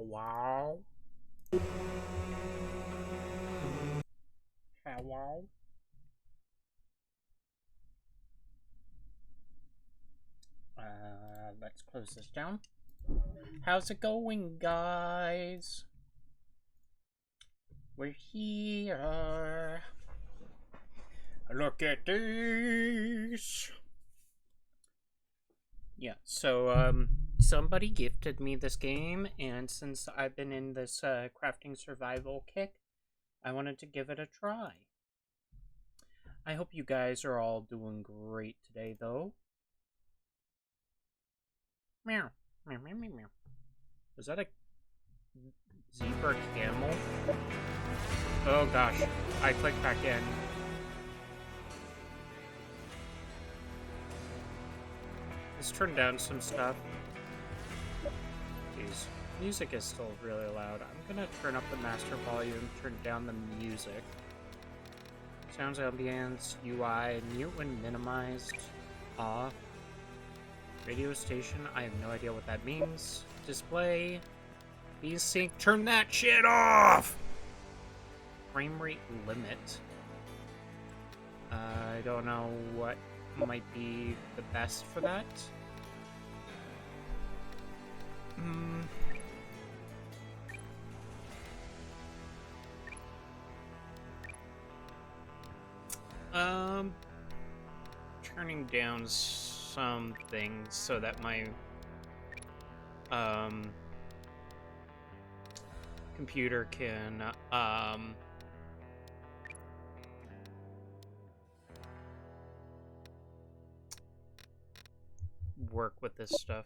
Hello? Hello? Let's close this down. How's it going, guys? We're here. Look at this. Yeah, so, somebody gifted me this game, and since I've been in this, crafting survival kick, I wanted to give it a try. I hope you guys are all doing great today, though. Meow. Meow, meow, meow, meow. Was that a zebra camel? Oh gosh, I clicked back in. Let's turn down some stuff. Jeez, music is still really loud. I'm gonna turn up the master volume, turn down the music. Sounds, ambience, UI, mute when minimized, off. Radio station, I have no idea what that means. Display, VSync, turn that shit off! Frame rate limit. I don't know what might be the best for that. Turning down some things so that my computer can work with this stuff.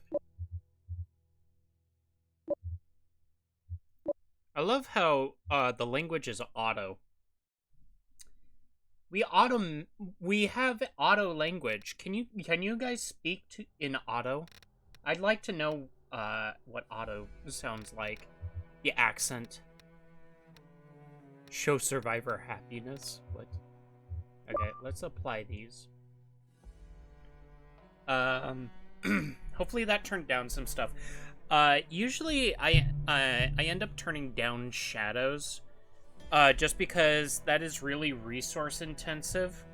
I love how the language is auto. We have auto language. Can you guys speak in auto? I'd like to know what auto sounds like. The accent. Show survivor happiness. What? Okay, let's apply these. Hopefully that turned down some stuff. Usually I end up turning down shadows. Just because that is really resource intensive.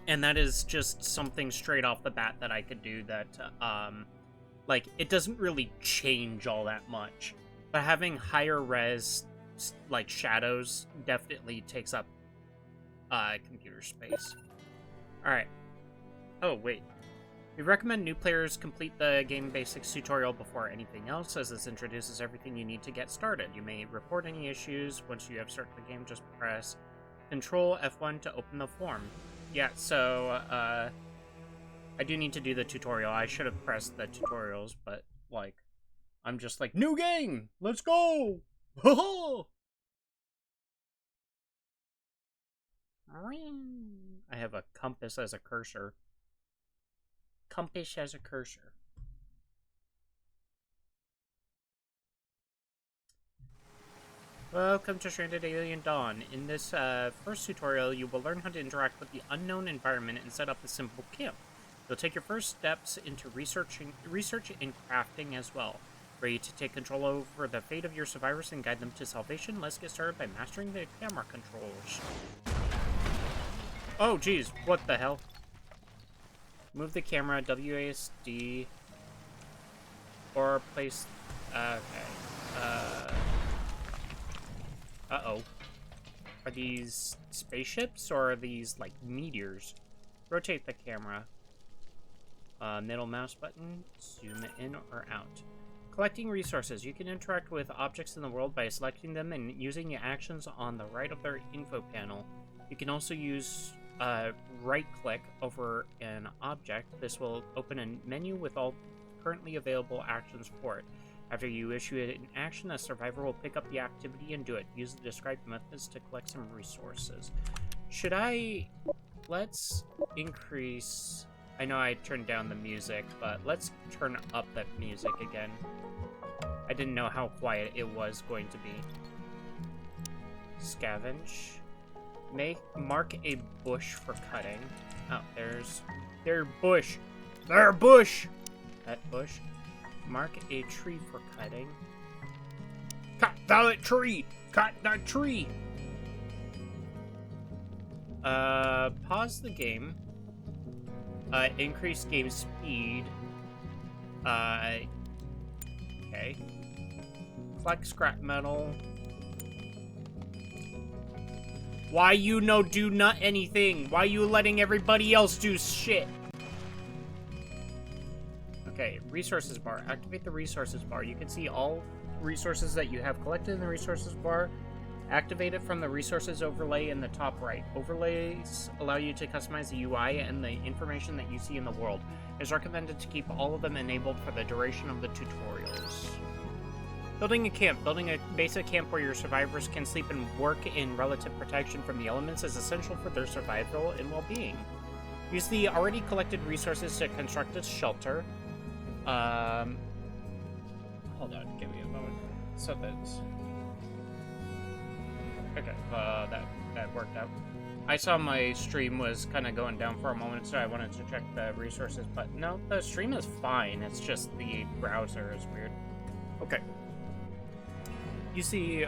And that is just something straight off the bat that I could do that, like, it doesn't really change all that much. But having higher res, like, shadows definitely takes up, computer space. Alright. Oh, wait. We recommend new players complete the game basics tutorial before anything else, as this introduces everything you need to get started. You may report any issues. Once you have started the game, just press Control F1 to open the form. Yeah, so, I do need to do the tutorial. I should have pressed the tutorials, but, like, I'm just like, new game! Let's go! Ho-ho! I have a compass as a cursor. Compass as a cursor. Welcome to Stranded Alien Dawn. In this first tutorial, you will learn how to interact with the unknown environment and set up a simple camp. You'll take your first steps into research and crafting as well. Ready to take control over the fate of your survivors and guide them to salvation? Let's get started by mastering the camera controls. Oh, geez, what the hell? Move the camera, WASD, or place, okay, uh-oh. Are these spaceships, or are these, like, meteors? Rotate the camera. Middle mouse button, zoom in or out. Collecting resources. You can interact with objects in the world by selecting them and using the actions on the right of their info panel. You can also use right-click over an object. This will open a menu with all currently available actions for it. After you issue an action, a survivor will pick up the activity and do it. Use the described methods to collect some resources. Should I... Let's increase... I know I turned down the music, but let's turn up that music again. I didn't know how quiet it was going to be. Scavenge. Mark a bush for cutting. Oh, their bush. Their bush! That bush. Mark a tree for cutting. Violet tree! Cut that tree! Pause the game. Increase game speed. Okay. Collect scrap metal. Why you no do not anything? Why you letting everybody else do shit? Okay, resources bar. Activate the resources bar. You can see all resources that you have collected in the resources bar. Activate it from the resources overlay in the top right. Overlays allow you to customize the UI and the information that you see in the world. It's recommended to keep all of them enabled for the duration of the tutorials. Building a camp. Building a basic camp where your survivors can sleep and work in relative protection from the elements is essential for their survival and well-being. Use the already collected resources to construct a shelter. Hold on, give me a moment. So that's... Okay, that worked out. I saw my stream was kind of going down for a moment, so I wanted to check the resources, but no, the stream is fine. It's just the browser is weird. Okay. You see,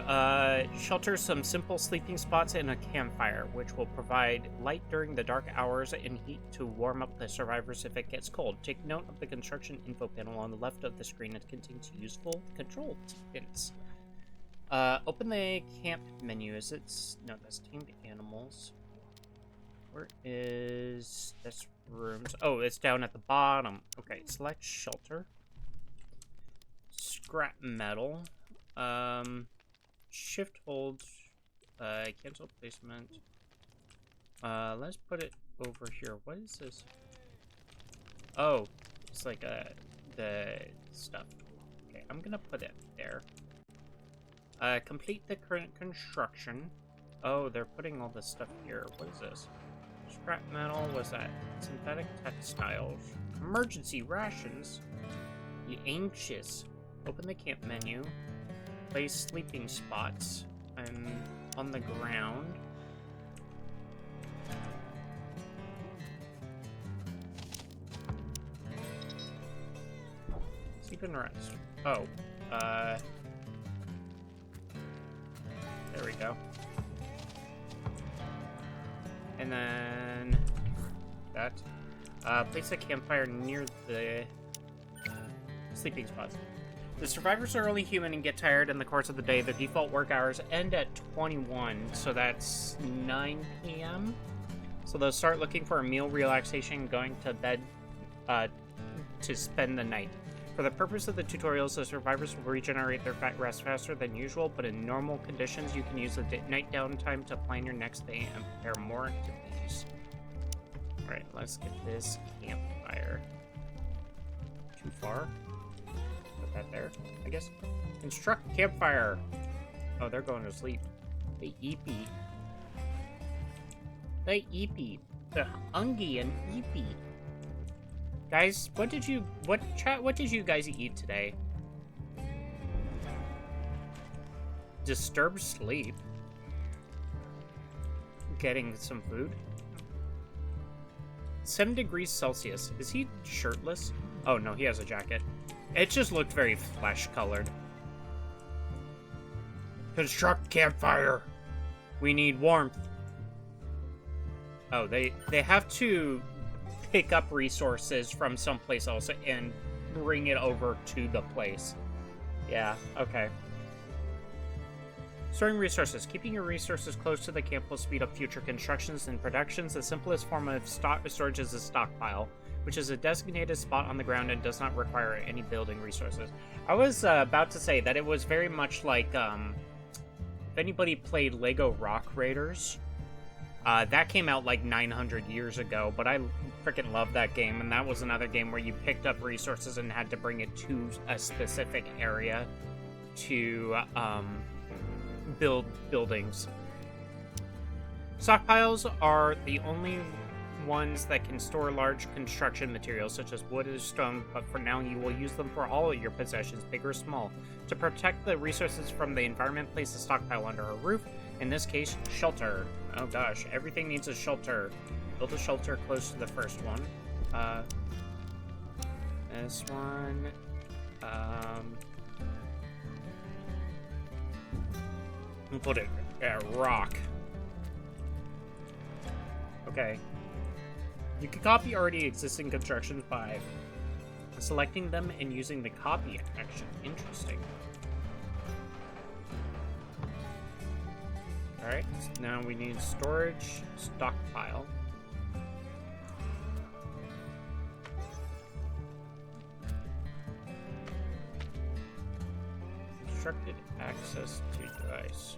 shelter some simple sleeping spots and a campfire, which will provide light during the dark hours and heat to warm up the survivors if it gets cold. Take note of the construction info panel on the left of the screen. It contains useful control hints. Open the camp menu. Is it... No, that's tamed animals. Where is this rooms? Oh, it's down at the bottom. Okay, select shelter. Scrap metal. Shift hold. Cancel placement. Let's put it over here. What is this? Oh, it's like the stuff. Okay, I'm gonna put it there. Complete the current construction. Oh, they're putting all this stuff here. What is this? Scrap metal. What's that? Synthetic textiles. Emergency rations. Be anxious. Open the camp menu. Place sleeping spots. I'm on the ground. Sleep and rest. Oh, there we go. And then that. Place a campfire near the sleeping spots. The survivors are only human and get tired in the course of the day. The default work hours end at 21, so that's 9 p.m. So they'll start looking for a meal, relaxation, going to bed to spend the night. For the purpose of the tutorials, the survivors will regenerate their fat rest faster than usual, but in normal conditions, you can use the night downtime to plan your next day and prepare more activities. Alright, let's get this campfire. Too far? Put that there, I guess. Construct campfire! Oh, they're going to sleep. They eepee. They eepee. The Ungie and eepee. Guys, what did you guys eat today? Disturbed sleep. Getting some food. 7 degrees Celsius. Is he shirtless? Oh no, he has a jacket. It just looked very flesh-colored. Construct campfire. We need warmth. Oh, they have to pick up resources from someplace else and bring it over to the place. Yeah, okay. Storing resources. Keeping your resources close to the camp will speed up future constructions and productions. The simplest form of storage is a stockpile, which is a designated spot on the ground and does not require any building resources. I was about to say that it was very much like, if anybody played Lego Rock Raiders, that came out like 900 years ago, but I freaking love that game, and that was another game where you picked up resources and had to bring it to a specific area to build buildings. Stockpiles are the only ones that can store large construction materials such as wood and stone, but for now you will use them for all of your possessions, big or small. To protect the resources from the environment, place a stockpile under a roof. In this case, shelter. Oh gosh, everything needs a shelter. Build a shelter close to the first one. This one. and put it at rock. Okay. You can copy already existing constructions by selecting them and using the copy action. Interesting. Alright, now we need storage, stockpile. Constructed access to device.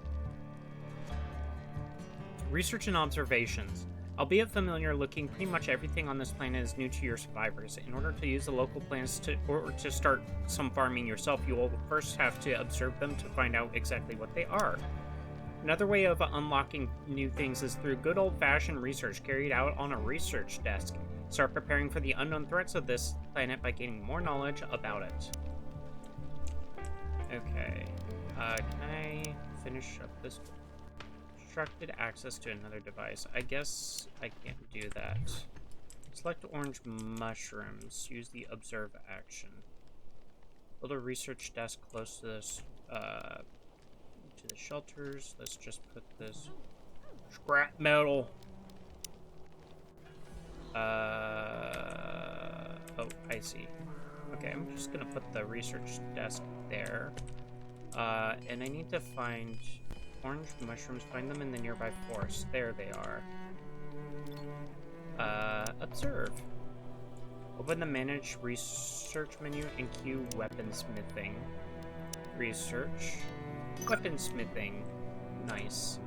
Research and observations. Albeit familiar looking, pretty much everything on this planet is new to your survivors. In order to use the local plants or to start some farming yourself, you will first have to observe them to find out exactly what they are. Another way of unlocking new things is through good old-fashioned research carried out on a research desk. Start preparing for the unknown threats of this planet by gaining more knowledge about it. Okay. Can I finish up this? Constructed access to another device. I guess I can't do that. Select orange mushrooms. Use the observe action. Build a research desk close to this, to the shelters. Let's just put this scrap metal. Oh, I see. Okay, I'm just gonna put the research desk there. And I need to find orange mushrooms. Find them in the nearby forest. There they are. Observe. Open the manage research menu and queue weaponsmithing. Research. Weaponsmithing. Nice.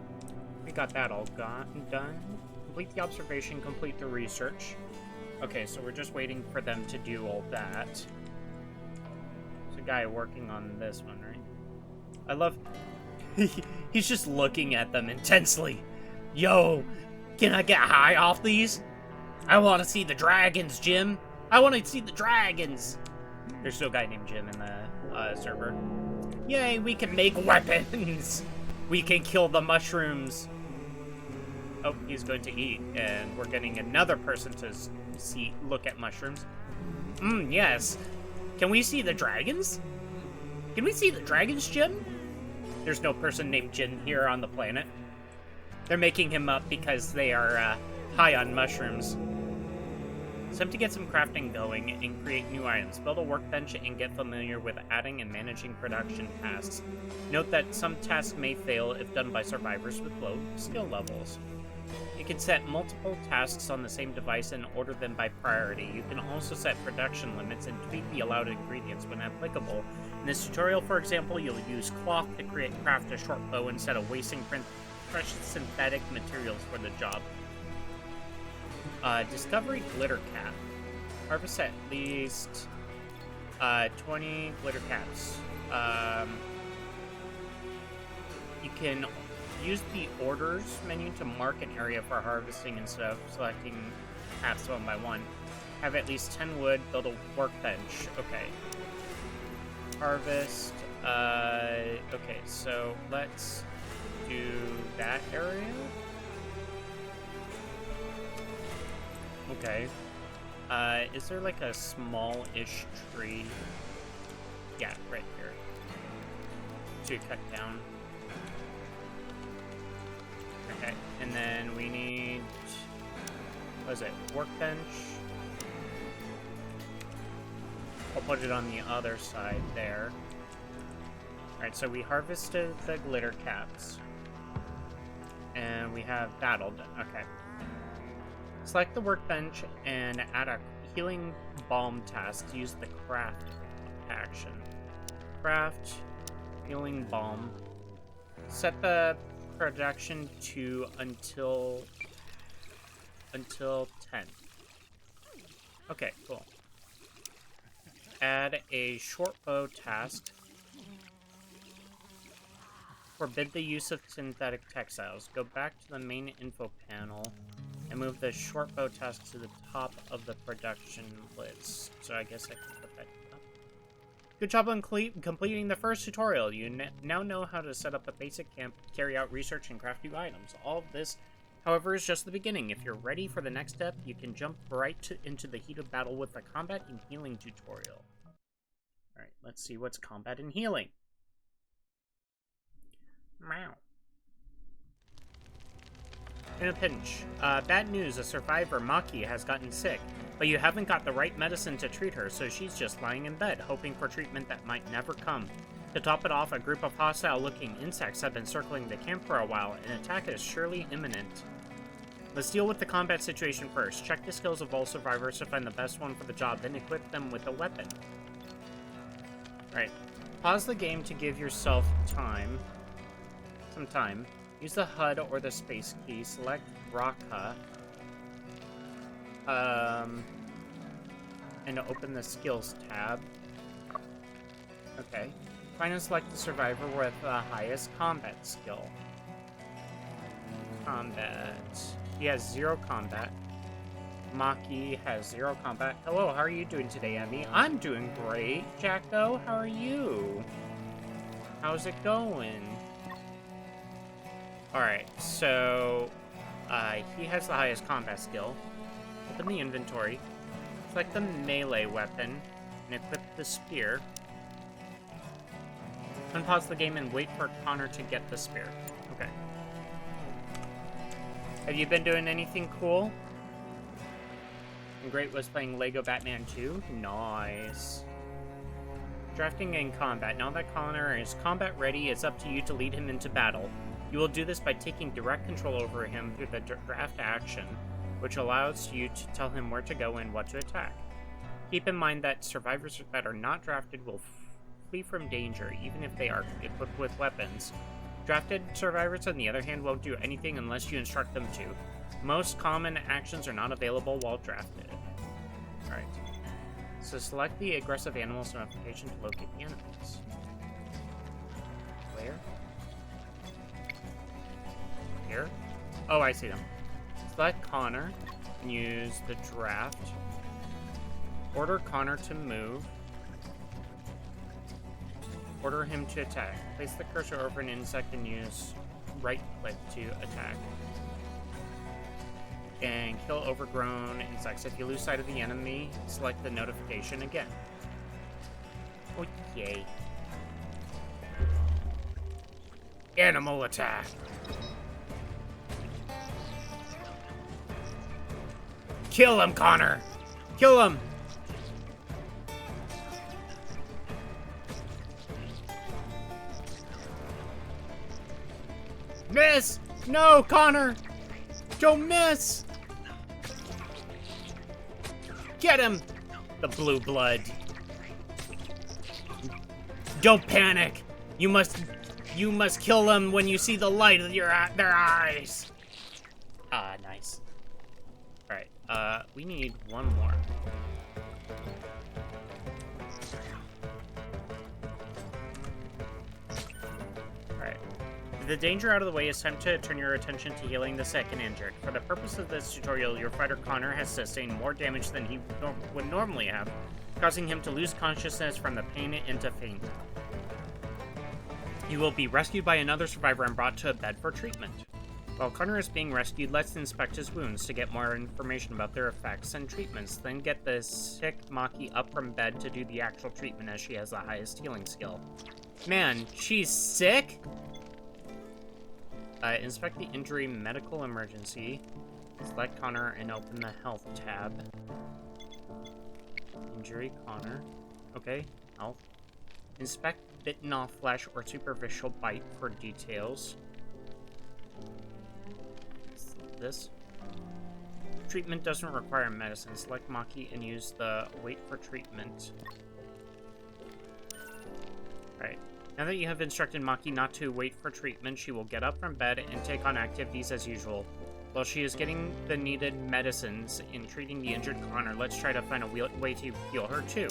We got that all done. Complete the observation, complete the research. Okay, so we're just waiting for them to do all that. There's a guy working on this one, right? I love... He's just looking at them intensely. Yo, can I get high off these? I want to see the dragons, Jim. I want to see the dragons. There's still a guy named Jim in the server. Yay, we can make weapons. We can kill the mushrooms. Oh, he's going to eat, and we're getting another person to look at mushrooms. Yes. Can we see the dragons? Can we see the dragons, Jim? There's no person named Jin here on the planet. They're making him up because they are high on mushrooms. It's time to get some crafting going and create new items. Build a workbench and get familiar with adding and managing production tasks. Note that some tasks may fail if done by survivors with low skill levels. You can set multiple tasks on the same device and order them by priority. You can also set production limits and tweak the allowed ingredients when applicable. In this tutorial, for example, you'll use cloth to craft a short bow instead of wasting precious synthetic materials for the job. Discovery glitter cap. Harvest at least 20 glitter caps. You can use the orders menu to mark an area for harvesting instead of selecting caps one by one. Have at least 10 wood, build a workbench. Okay. Harvest. Okay, so let's do that area. Okay. Is there like a small-ish tree? Yeah, right here. To cut down. Okay, and then we need... what is it? Workbench. I'll put it on the other side there. Alright, so we harvested the glitter caps. And we have that all done. Okay. Select the workbench and add a healing balm task to use the craft action. Craft healing balm. Set the production to until 10. Okay, cool. Add a short bow task. Forbid the use of synthetic textiles. Go back to the main info panel and move the short bow task to the top of the production list. So I guess I can put that up. Good job on completing the first tutorial. You now know how to set up a basic camp, carry out research, and craft new items. All of this, however, is just the beginning. If you're ready for the next step, you can jump right into the heat of battle with the combat and healing tutorial. Alright, let's see what's combat and healing. Meow. In a pinch. Bad news, a survivor, Maki, has gotten sick, but you haven't got the right medicine to treat her, so she's just lying in bed, hoping for treatment that might never come. To top it off, a group of hostile-looking insects have been circling the camp for a while, and attack is surely imminent. Let's deal with the combat situation first. Check the skills of all survivors to find the best one for the job, then equip them with a weapon. Alright. Pause the game to give yourself some time. Use the HUD or the space key. Select Raka. And open the skills tab. Okay. Find and select the survivor with the highest combat skill. Combat. He has 0 combat. Maki has 0 combat. Hello, how are you doing today, Emmy? I'm doing great. Jacko, how are you? How's it going? Alright, so he has the highest combat skill. Open the inventory. Select the melee weapon and equip the spear. Unpause the game and wait for Connor to get the spear. Okay. Have you been doing anything cool? And Great was playing Lego Batman 2. Nice. Drafting and combat. Now that Connor is combat ready, it's up to you to lead him into battle. You will do this by taking direct control over him through the draft action, which allows you to tell him where to go and what to attack. Keep in mind that survivors that are not drafted will flee from danger, even if they are equipped with weapons. Drafted survivors, on the other hand, won't do anything unless you instruct them to. Most common actions are not available while drafted. Alright. So select the aggressive animals notification to locate the enemies. Where? Here? Oh, I see them. Select Connor and use the draft. Order Connor to move. Order him to attack. Place the cursor over an insect and use right click to attack. And kill overgrown insects. If you lose sight of the enemy, select the notification again. Oh, yay. Animal attack! Kill him, Connor! Kill him! Miss! No, Connor! Don't miss! Get him! The blue blood. Don't panic! You must kill them when you see the light of their eyes! Ah, nice. Alright, we need one more. Alright. With the danger out of the way, it's time to turn your attention to healing the sick and injured. For the purpose of this tutorial, your fighter Connor has sustained more damage than he would normally have, causing him to lose consciousness from the pain and to faint. He will be rescued by another survivor and brought to a bed for treatment. While Connor is being rescued, let's inspect his wounds to get more information about their effects and treatments, then get the sick Maki up from bed to do the actual treatment as she has the highest healing skill. Man, she's sick? Inspect the injury medical emergency. Select Connor and open the health tab. Injury, Connor. Okay, health. Inspect bitten off flesh or superficial bite for details. This. Treatment doesn't require medicine. Select Maki and use the wait for treatment. Alright. Now that you have instructed Maki not to wait for treatment, she will get up from bed and take on activities as usual. While she is getting the needed medicines in treating the injured Connor, let's try to find a way to heal her too.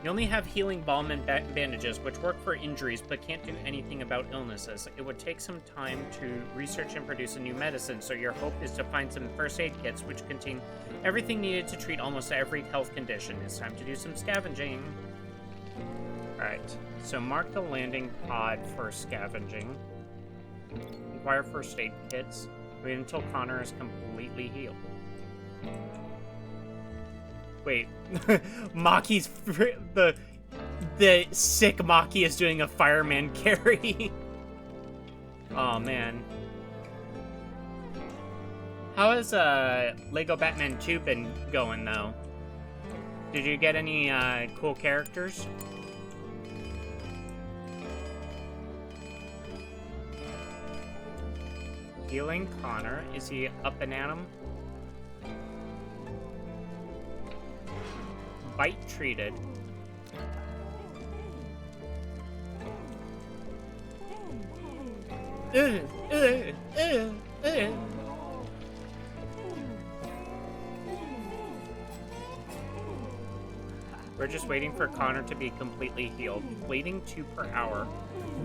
You only have healing balm and bandages, which work for injuries but can't do anything about illnesses. It would take some time to research and produce a new medicine, so your hope is to find some first aid kits which contain everything needed to treat almost every health condition. It's time to do some scavenging. Alright, so mark the landing pod for scavenging. Acquire first aid kits. Wait until Connor is completely healed. Wait, Maki's the sick Maki is doing a fireman carry. Oh man. How has Lego Batman 2 been going, though? Did you get any cool characters? Healing Connor. Is he up and at him? Bite treated. We're just waiting for Connor to be completely healed. Bleeding 2 per hour.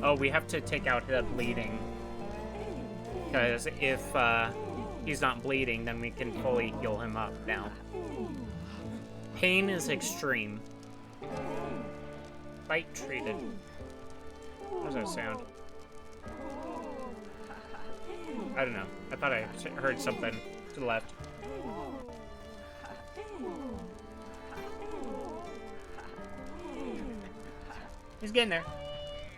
Oh, we have to take out the bleeding. Because if he's not bleeding, then we can fully heal him up now. Pain is extreme. Bite treated. How does that sound? I don't know. I thought I heard something to the left. He's getting there.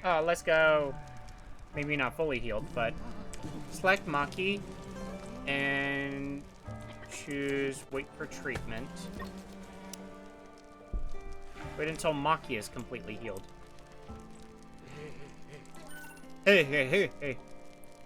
Oh, let's go. Maybe not fully healed, but select Maki and choose wait for treatment. Wait until Maki is completely healed. Hey.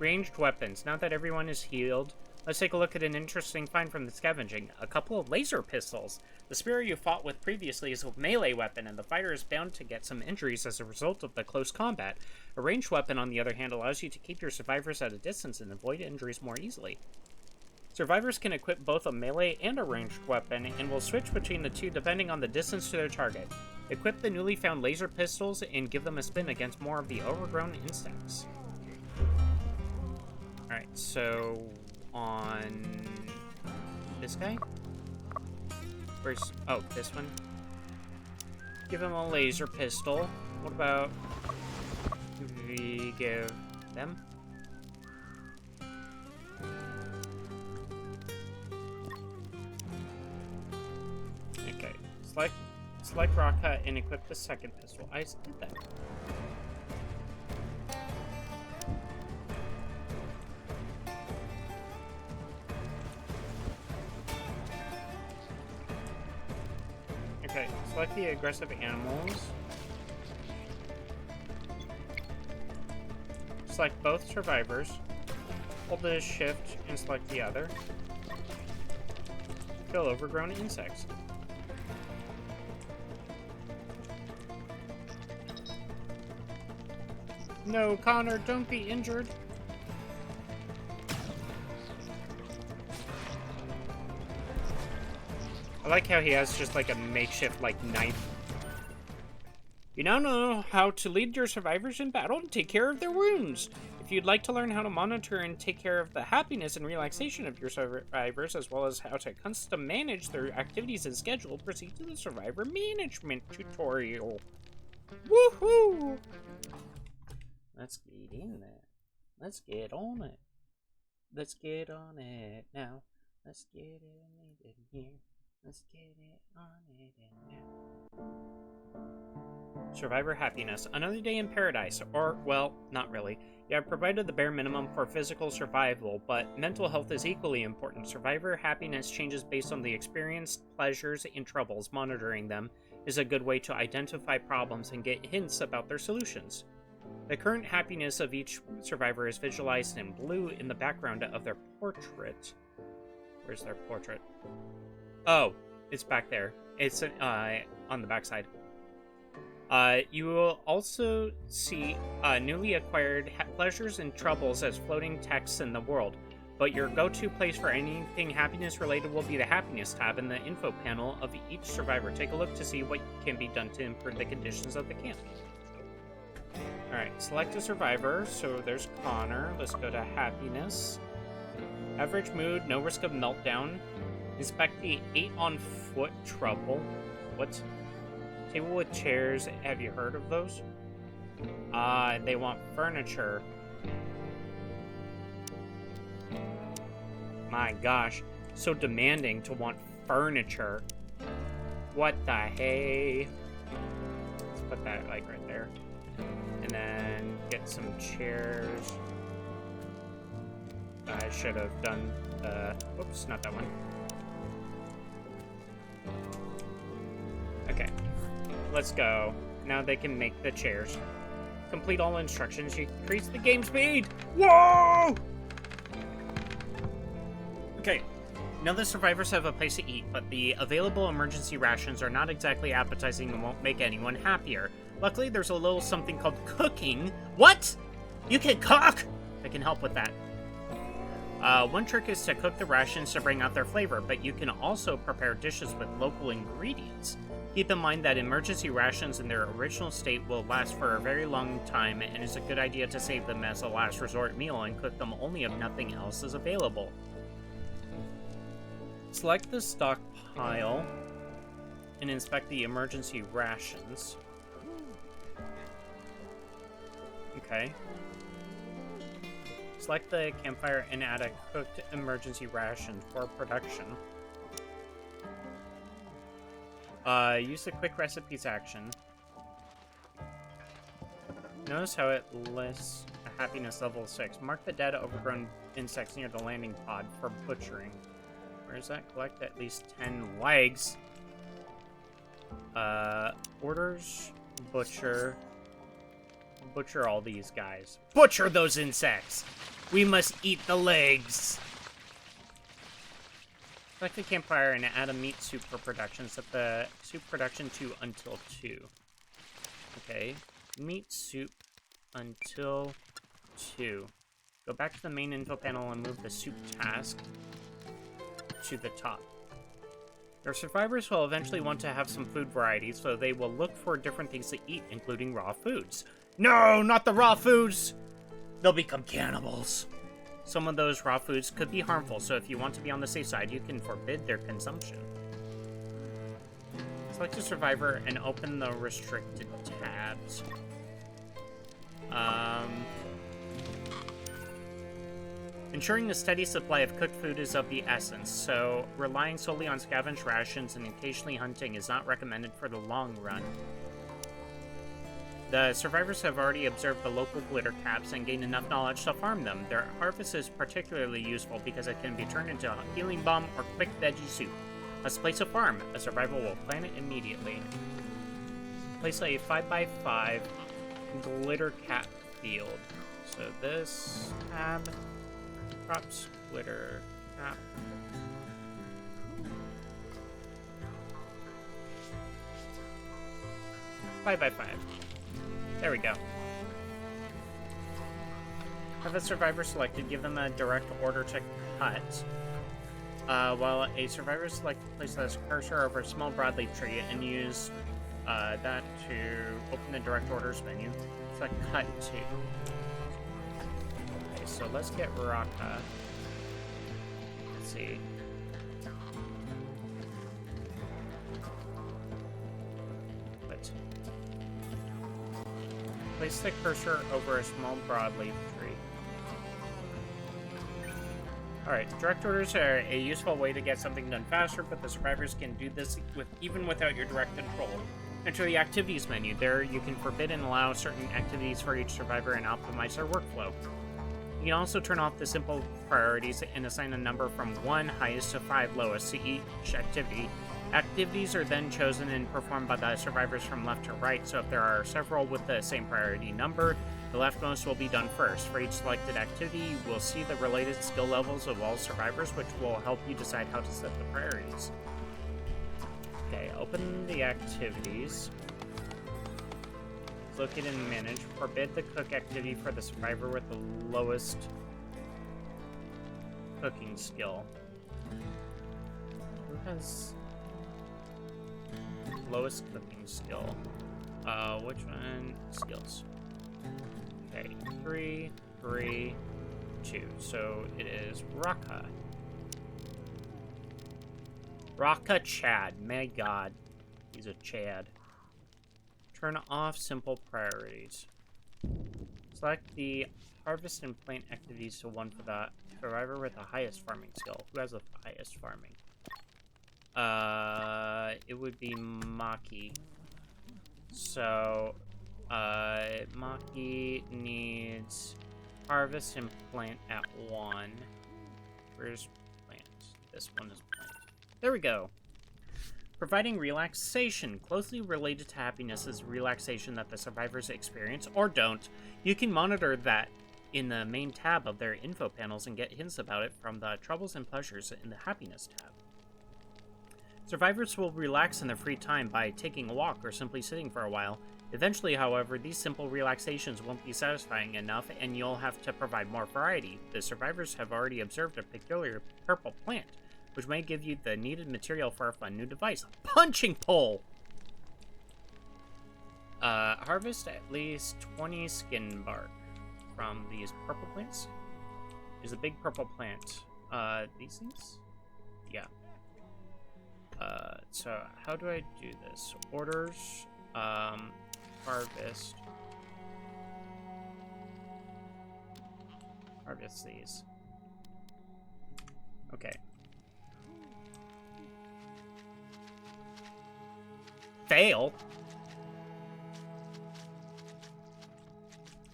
Ranged weapons. Now that everyone is healed, let's take a look at an interesting find from the scavenging. A couple of laser pistols. The spear you fought with previously is a melee weapon, and the fighter is bound to get some injuries as a result of the close combat. A ranged weapon, on the other hand, allows you to keep your survivors at a distance and avoid injuries more easily. Survivors can equip both a melee and a ranged weapon, and will switch between the two depending on the distance to their target. Equip the newly found laser pistols and give them a spin against more of the overgrown insects. Alright, so on this guy? Where's, oh, this one? Give him a laser pistol. What about we give them? Okay, select Rocket and equip the second pistol. I did that. Okay, select the aggressive animals. Select both survivors. Hold the shift and select the other. Kill overgrown insects. No, Connor, don't be injured. I like how he has just like a makeshift like knife. You now know how to lead your survivors in battle and take care of their wounds. If you'd like to learn how to monitor and take care of the happiness and relaxation of your survivors, as well as how to custom manage their activities and schedule, proceed to the survivor management tutorial. Woohoo! Let's get in there. Let's get on it. Let's get on it now. Let's get it in here. Let's get it on it in there. Survivor happiness. Another day in paradise. Or, well, not really. You have provided the bare minimum for physical survival, but mental health is equally important. Survivor happiness changes based on the experience, pleasures, and troubles. Monitoring them is a good way to identify problems and get hints about their solutions. The current happiness of each survivor is visualized in blue in the background of their portrait. Where's their portrait? Oh, it's back there. It's on the backside. You will also see newly acquired pleasures and troubles as floating texts in the world, but your go-to place for anything happiness related will be the happiness tab in the info panel of each survivor. Take a look to see what can be done to improve the conditions of the camp. Alright, select a survivor. So there's Connor. Let's go to happiness. Average mood, no risk of meltdown. Inspect the 8 on foot trouble. What? Table with chairs. Have you heard of those? They want furniture. My gosh. So demanding to want furniture. What the hey? Let's put that like right there. And then get some chairs. I should have done, oops, not that one. Okay, let's go. Now they can make the chairs. Complete all instructions, increase the game speed! Whoa! Okay, now the survivors have a place to eat, but the available emergency rations are not exactly appetizing and won't make anyone happier. Luckily, there's a little something called cooking. What? You can cook? I can help with that. One trick is to cook the rations to bring out their flavor, but you can also prepare dishes with local ingredients. Keep in mind that emergency rations in their original state will last for a very long time, and it's a good idea to save them as a last resort meal and cook them only if nothing else is available. Select the stockpile and inspect the emergency rations. Okay. Select the campfire and add a cooked emergency ration for production. Use the quick recipes action. Notice how it lists a happiness level 6. Mark the dead overgrown insects near the landing pod for butchering. Where is that? Collect at least 10 legs. Orders, butcher. Butcher all these guys. Butcher those insects! We must eat the legs! Select the campfire and add a meat soup for production. Set the soup production to until 2. Okay. Meat soup until 2. Go back to the main info panel and move the soup task to the top. Your survivors will eventually want to have some food variety, so they will look for different things to eat, including raw foods. No, not the raw foods! They'll become cannibals. Some of those raw foods could be harmful, so if you want to be on the safe side, you can forbid their consumption. Select a survivor and open the restricted tabs. Ensuring a steady supply of cooked food is of the essence, so relying solely on scavenged rations and occasionally hunting is not recommended for the long run. The survivors have already observed the local glitter caps and gained enough knowledge to farm them. Their harvest is particularly useful because it can be turned into a healing bomb or quick veggie soup. Let's place a farm. A survivor will plant it immediately. Place a 5x5 glitter cap field. So this tab, crops, glitter cap. Five by 5. There we go. Have a survivor selected, give them a direct order to cut. While a survivor is selected, place a cursor over a small broadleaf tree and use that to open the direct orders menu. Select cut to. Okay, so let's get Raka. Let's see. Place the cursor over a small broadleaf tree. Alright, direct orders are a useful way to get something done faster, but the survivors can do this even without your direct control. Enter the activities menu. There you can forbid and allow certain activities for each survivor and optimize their workflow. You can also turn off the simple priorities and assign a number from 1 highest to 5 lowest to each activity. Activities are then chosen and performed by the survivors from left to right, so if there are several with the same priority number, the leftmost will be done first. For each selected activity, you will see the related skill levels of all survivors, which will help you decide how to set the priorities. Okay, open the activities. Locate and manage. Forbid the cook activity for the survivor with the lowest cooking skill. Who has lowest cooking skill? Which one? Skills. Okay, 3, 3, 2. So it is Raka. Raka Chad. My god. He's a Chad. Turn off simple priorities. Select the harvest and plant activities to 1 for the survivor with the highest farming skill. Who has the highest farming? It would be Maki. So, Maki needs Harvest and plant at 1. Where's plant? This one is plant. There we go. Providing relaxation. Closely related to happiness is relaxation that the survivors experience or don't. You can monitor that in the main tab of their info panels and get hints about it from the troubles and pleasures in the happiness tab. Survivors will relax in their free time by taking a walk or simply sitting for a while. Eventually, however, these simple relaxations won't be satisfying enough and you'll have to provide more variety. The survivors have already observed a peculiar purple plant, which may give you the needed material for a fun new device. Punching pole! Harvest at least 20 skin bark from these purple plants. There's a big purple plant. These things? Yeah. So how do I do this? Orders, harvest. Harvest these. Okay. Fail?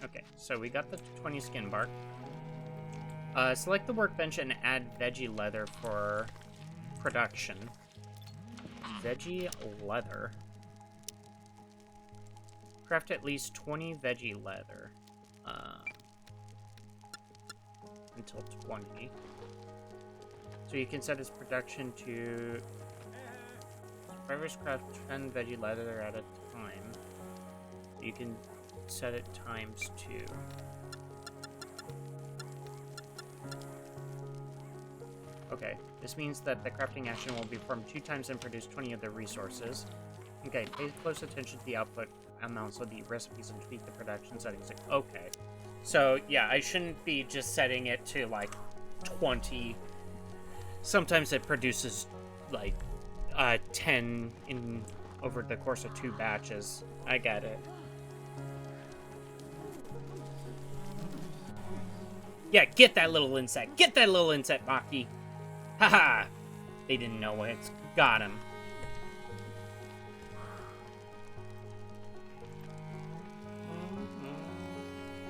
Okay, so we got the 20 skin bark. Select the workbench and add veggie leather for production. Veggie leather. Craft at least 20 veggie leather. Until 20. So you can set its production to... Survivors craft 10 veggie leather at a time. You can set it times 2. Okay, this means that the crafting action will be performed 2 times and produce 20 of the resources. Okay, pay close attention to the output amounts of the recipes and tweak the production settings. Okay, so yeah, I shouldn't be just setting it to like 20. Sometimes it produces like 10 in over the course of 2 batches. I get it. Yeah, get that little insect. Get that little insect, Maki. Haha! They didn't know it. Got him.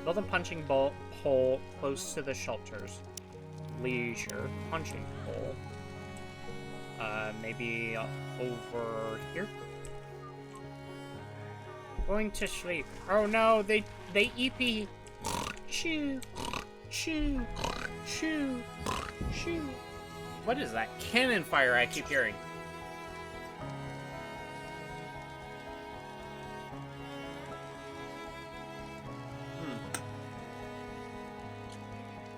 Build a punching pole close to the shelters. Leisure. Punching pole. Maybe over here? Going to sleep. Oh no, they EP. Shoo. Shoo. Shoo. Shoo. What is that cannon fire I keep hearing?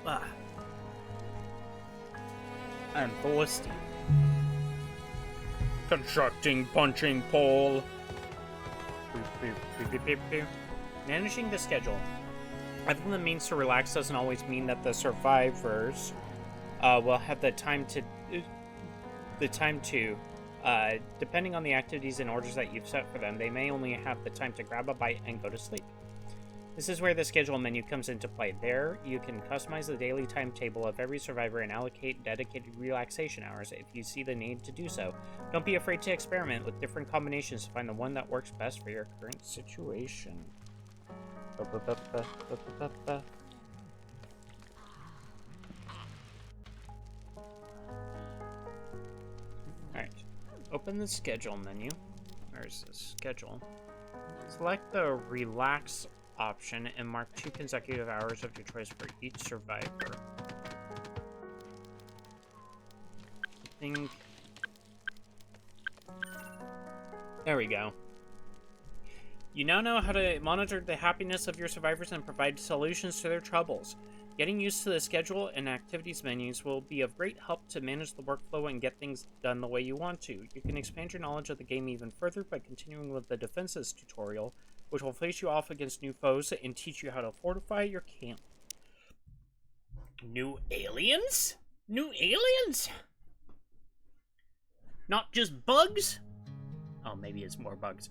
Ah. I'm thirsty. Constructing punching pole. Managing the schedule. Having the means to relax doesn't always mean that the survivors will have the time to depending on the activities and orders that you've set for them, they may only have the time to grab a bite and go to sleep. This is where the schedule menu comes into play. There, you can customize the daily timetable of every survivor and allocate dedicated relaxation hours if you see the need to do so. Don't be afraid to experiment with different combinations to find the one that works best for your current situation. Alright, open the schedule menu. Where's the schedule? Select the relax option and mark 2 consecutive hours of your choice for each survivor. I think... There we go. You now know how to monitor the happiness of your survivors and provide solutions to their troubles. Getting used to the schedule and activities menus will be of great help to manage the workflow and get things done the way you want to. You can expand your knowledge of the game even further by continuing with the defenses tutorial, which will face you off against new foes and teach you how to fortify your camp. New aliens? New aliens? Not just bugs? Oh, maybe it's more bugs.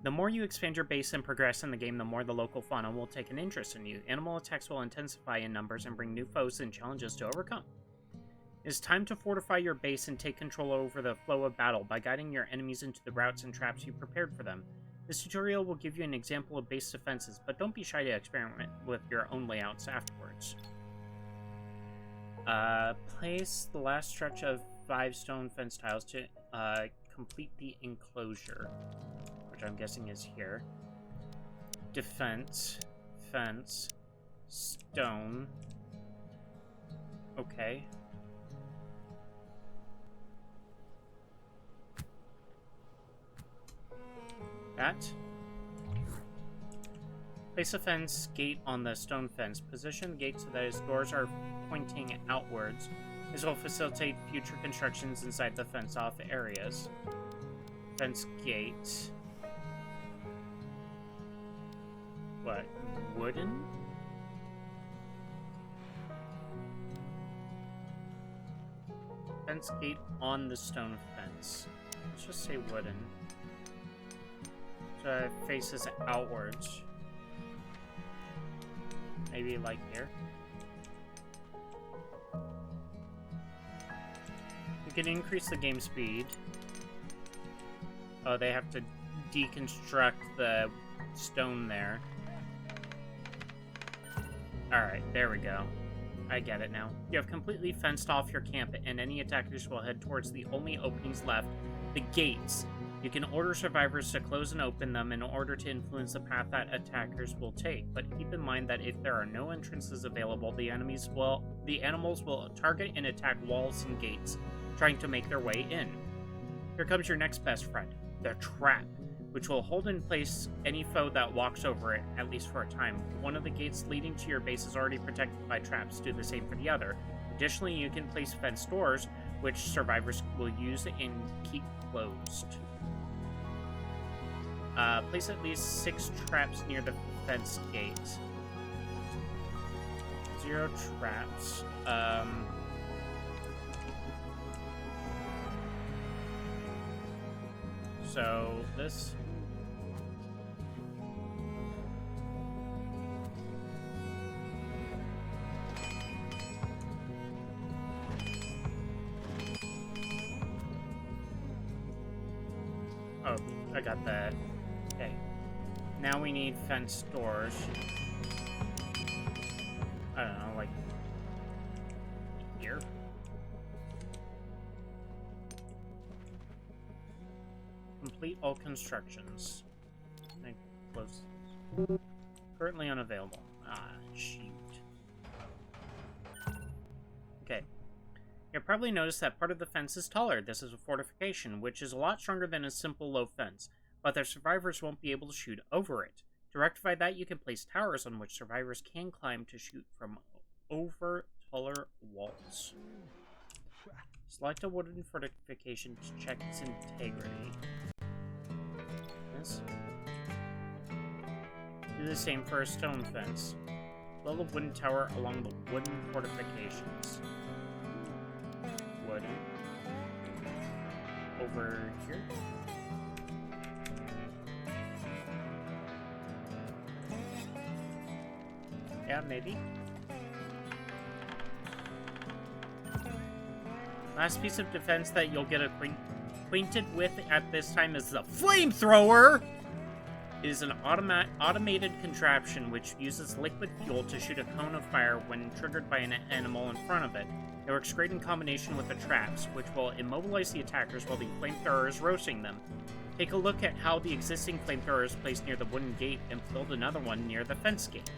The more you expand your base and progress in the game, the more the local fauna will take an interest in you. Animal attacks will intensify in numbers and bring new foes and challenges to overcome. It's time to fortify your base and take control over the flow of battle by guiding your enemies into the routes and traps you prepared for them. This tutorial will give you an example of base defenses, but don't be shy to experiment with your own layouts afterwards. Place the last stretch of 5 stone fence tiles to complete the enclosure, which I'm guessing is here. Defense, fence, stone. Okay. That. Place a fence gate on the stone fence. Position the gate so that its doors are pointing outwards. This will facilitate future constructions inside the fence-off areas. Fence gate. What? Wooden? Fence gate on the stone fence. Let's just say wooden. So it faces outwards. Maybe like here. You can increase the game speed. Oh, they have to deconstruct the stone there. Alright, there we go. I get it now. You have completely fenced off your camp, and any attackers will head towards the only openings left, the gates. You can order survivors to close and open them in order to influence the path that attackers will take, but keep in mind that if there are no entrances available, the animals will target and attack walls and gates, trying to make their way in. Here comes your next best friend, the trap, which will hold in place any foe that walks over it, at least for a time. One of the gates leading to your base is already protected by traps. Do the same for the other. Additionally, you can place fence doors, which survivors will use and keep closed. Place at least 6 traps near the fence gate. 0 traps. So this. Oh, I got that. Okay. Now we need fence doors. I don't know, like here. Complete all constructions. I close. Currently unavailable. Ah, shoot. Okay. You'll probably notice that part of the fence is taller. This is a fortification, which is a lot stronger than a simple low fence, but their survivors won't be able to shoot over it. To rectify that, you can place towers on which survivors can climb to shoot from over taller walls. Select a wooden fortification to check its integrity. This. Do the same for a stone fence. Build a wooden tower along the wooden fortifications. Wooden. Over here. Yeah, maybe. Last piece of defense that you'll get acquainted with at this time is the flamethrower. It is an automated contraption which uses liquid fuel to shoot a cone of fire when triggered by an animal in front of it. It works great in combination with the traps, which will immobilize the attackers while the flamethrower is roasting them. Take a look at how the existing flamethrower is placed near the wooden gate and build another one near the fence gate.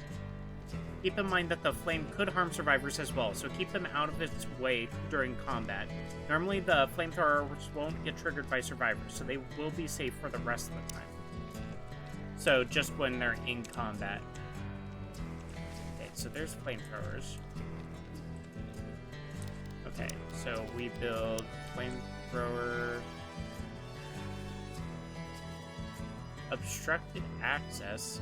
Keep in mind that the flame could harm survivors as well, so keep them out of its way during combat. Normally, the flamethrowers won't get triggered by survivors, so they will be safe for the rest of the time. So, just when they're in combat. Okay, so there's flamethrowers. Okay, so we build flamethrower... Obstructed access...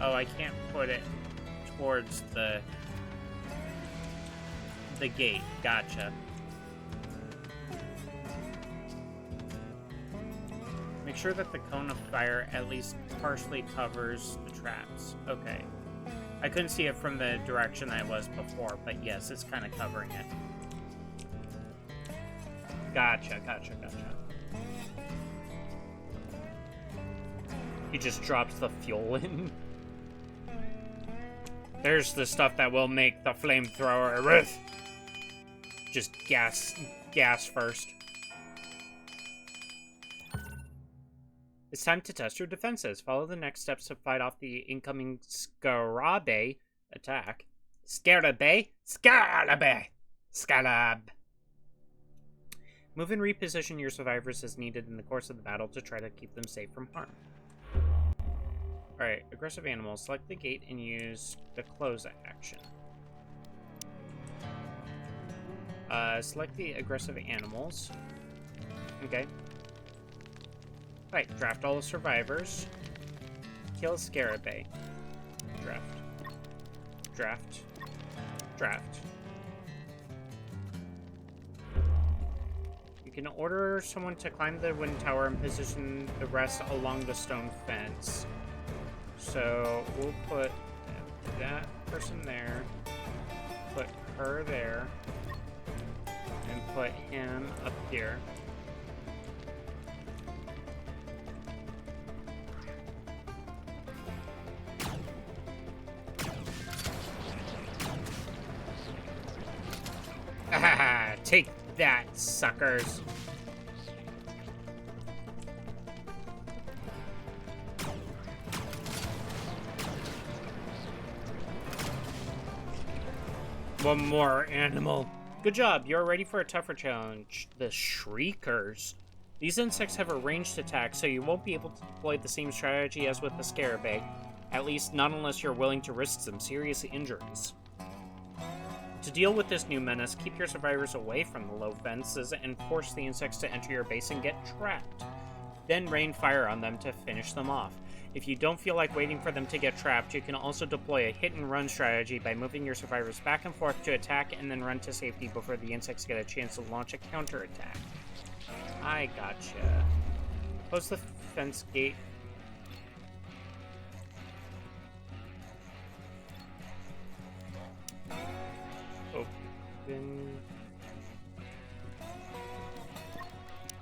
Oh, I can't put it towards the gate. Gotcha. Make sure that the cone of fire at least partially covers the traps. Okay. I couldn't see it from the direction I was before, but yes, it's kind of covering it. Gotcha. He just drops the fuel in. There's the stuff that will make the flamethrower with. Just gas first. It's time to test your defenses. Follow the next steps to fight off the incoming Scarabe attack. Scarabe? Scarabe! Scalab! Move and reposition your survivors as needed in the course of the battle to try to keep them safe from harm. Alright, aggressive animals. Select the gate and use the close action. Select the aggressive animals. Okay. Right, draft all the survivors. Kill Scarabe. Draft. Draft. Draft. You can order someone to climb the wind tower and position the rest along the stone fence. So we'll put that person there, put her there, and put him up here. Ah, take that, suckers. One more animal. Good job, you're ready for a tougher challenge. The Shriekers. These insects have a ranged attack, so you won't be able to deploy the same strategy as with the Scarabe. At least not unless you're willing to risk some serious injuries. To deal with this new menace, keep your survivors away from the low fences and force the insects to enter your base and get trapped. Then rain fire on them to finish them off. If you don't feel like waiting for them to get trapped, you can also deploy a hit-and-run strategy by moving your survivors back and forth to attack and then run to safety before the insects get a chance to launch a counterattack. I gotcha. Close the fence gate. Open.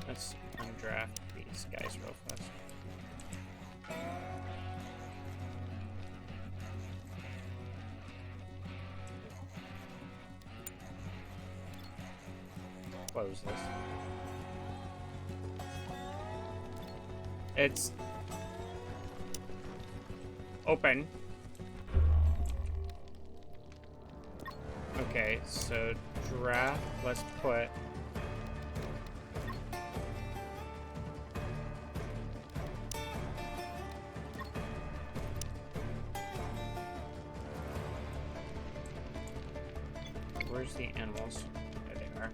Let's undraft these guys real fast. Close this. It's open. Okay, so draft, let's put where's the animals? There they are.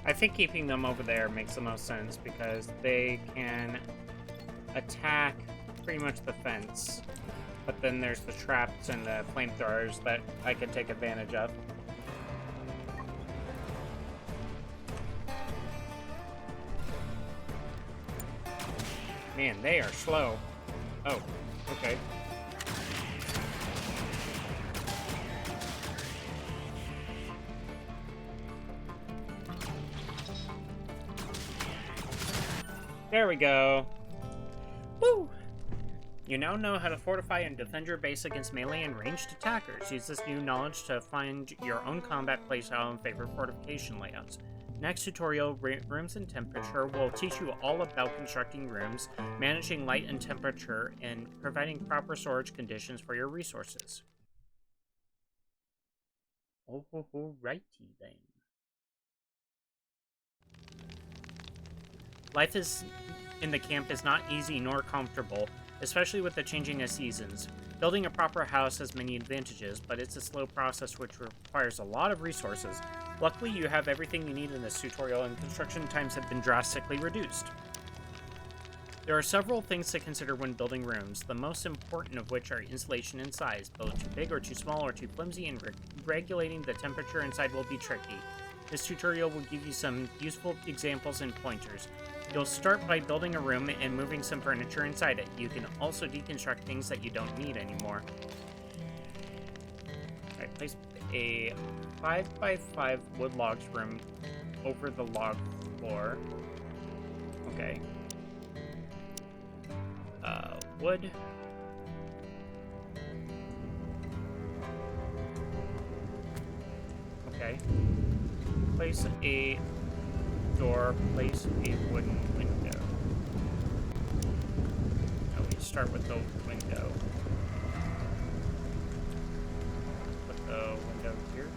I think keeping them over there makes the most sense because they can attack pretty much the fence. But then there's the traps and the flamethrowers that I could take advantage of. Man, they are slow. Oh, okay. There we go. Woo! You now know how to fortify and defend your base against melee and ranged attackers. Use this new knowledge to find your own combat playstyle and favorite fortification layouts. Next tutorial, Rooms and Temperature, will teach you all about constructing rooms, managing light and temperature, and providing proper storage conditions for your resources. Alrighty then. Life in the camp is not easy nor comfortable, especially with the changing of seasons. Building a proper house has many advantages, but it's a slow process which requires a lot of resources. Luckily, you have everything you need in this tutorial, and construction times have been drastically reduced. There are several things to consider when building rooms, the most important of which are insulation and size, both too big or too small or too flimsy, and regulating the temperature inside will be tricky. This tutorial will give you some useful examples and pointers. You'll start by building a room and moving some furniture inside it. You can also deconstruct things that you don't need anymore. Alright, place a 5x5 wood logs room over the log floor. Okay. Wood. Okay. Place a door, place a wooden window. Oh, we start with the window. Put the window here.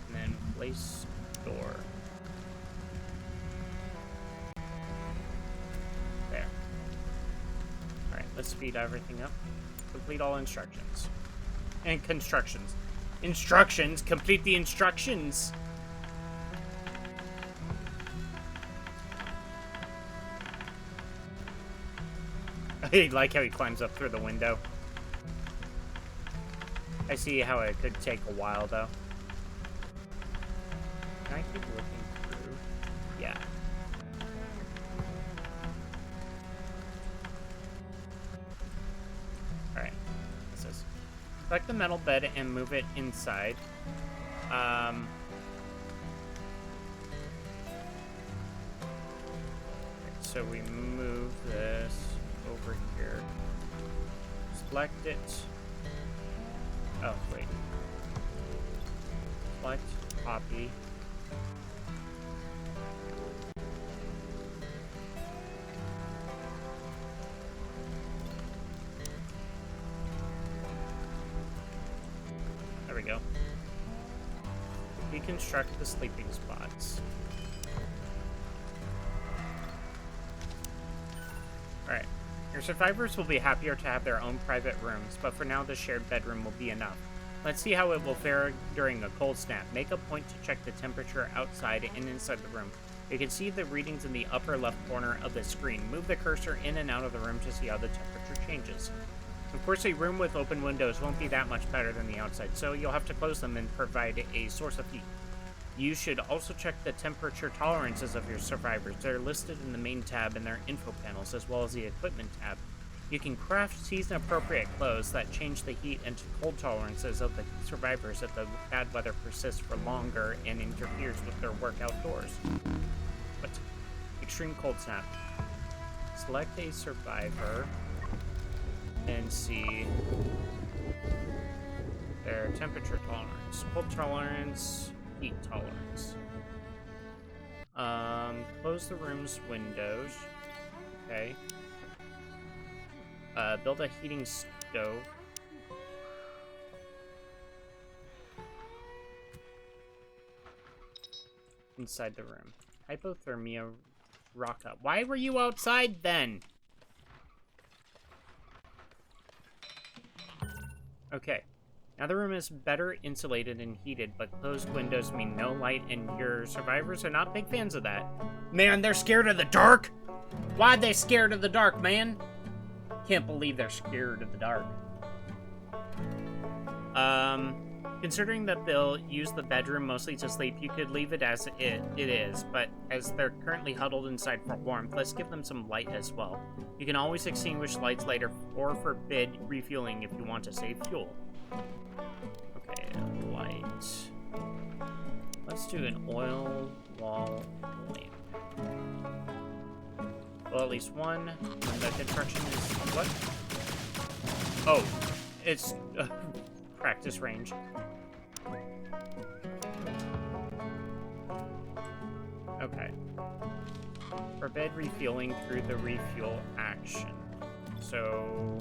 And then place door. There. Alright, let's speed everything up. Complete all instructions. And constructions. Instructions! Complete the instructions! I like how he climbs up through the window. I see how it could take a while, though. Can I keep looking through? Yeah. Alright. This is... Select the metal bed and move it inside. So we move this over here. Select it. Oh, wait. Select, copy. There we go. Deconstruct the sleeping spots. Alright. Your survivors will be happier to have their own private rooms, but for now the shared bedroom will be enough. Let's see how it will fare during a cold snap. Make a point to check the temperature outside and inside the room. You can see the readings in the upper left corner of the screen. Move the cursor in and out of the room to see how the temperature changes. Of course, a room with open windows won't be that much better than the outside, so you'll have to close them and provide a source of heat. You should also check the temperature tolerances of your survivors. They're listed in the main tab in their info panels, as well as the equipment tab. You can craft season-appropriate clothes that change the heat and cold tolerances of the survivors if the bad weather persists for longer and interferes with their work outdoors. What? Extreme cold snap. Select a survivor and see their temperature tolerance. Cold tolerance, heat tolerance. Close the room's windows. Okay. Build a heating stove. Inside the room. Hypothermia rock up. Why were you outside then? Okay. Now the room is better insulated and heated, but closed windows mean no light, and your survivors are not big fans of that. Man, they're scared of the dark? Why they scared of the dark, man? Can't believe they're scared of the dark. Considering that they'll use the bedroom mostly to sleep, you could leave it as it is, but as they're currently huddled inside for warmth, let's give them some light as well. You can always extinguish lights later or forbid refueling if you want to save fuel. Okay, light. Let's do an oil wall lamp. Well, at least one. And the construction is what? Oh, it's practice range. Okay. Forbid refueling through the refuel action. So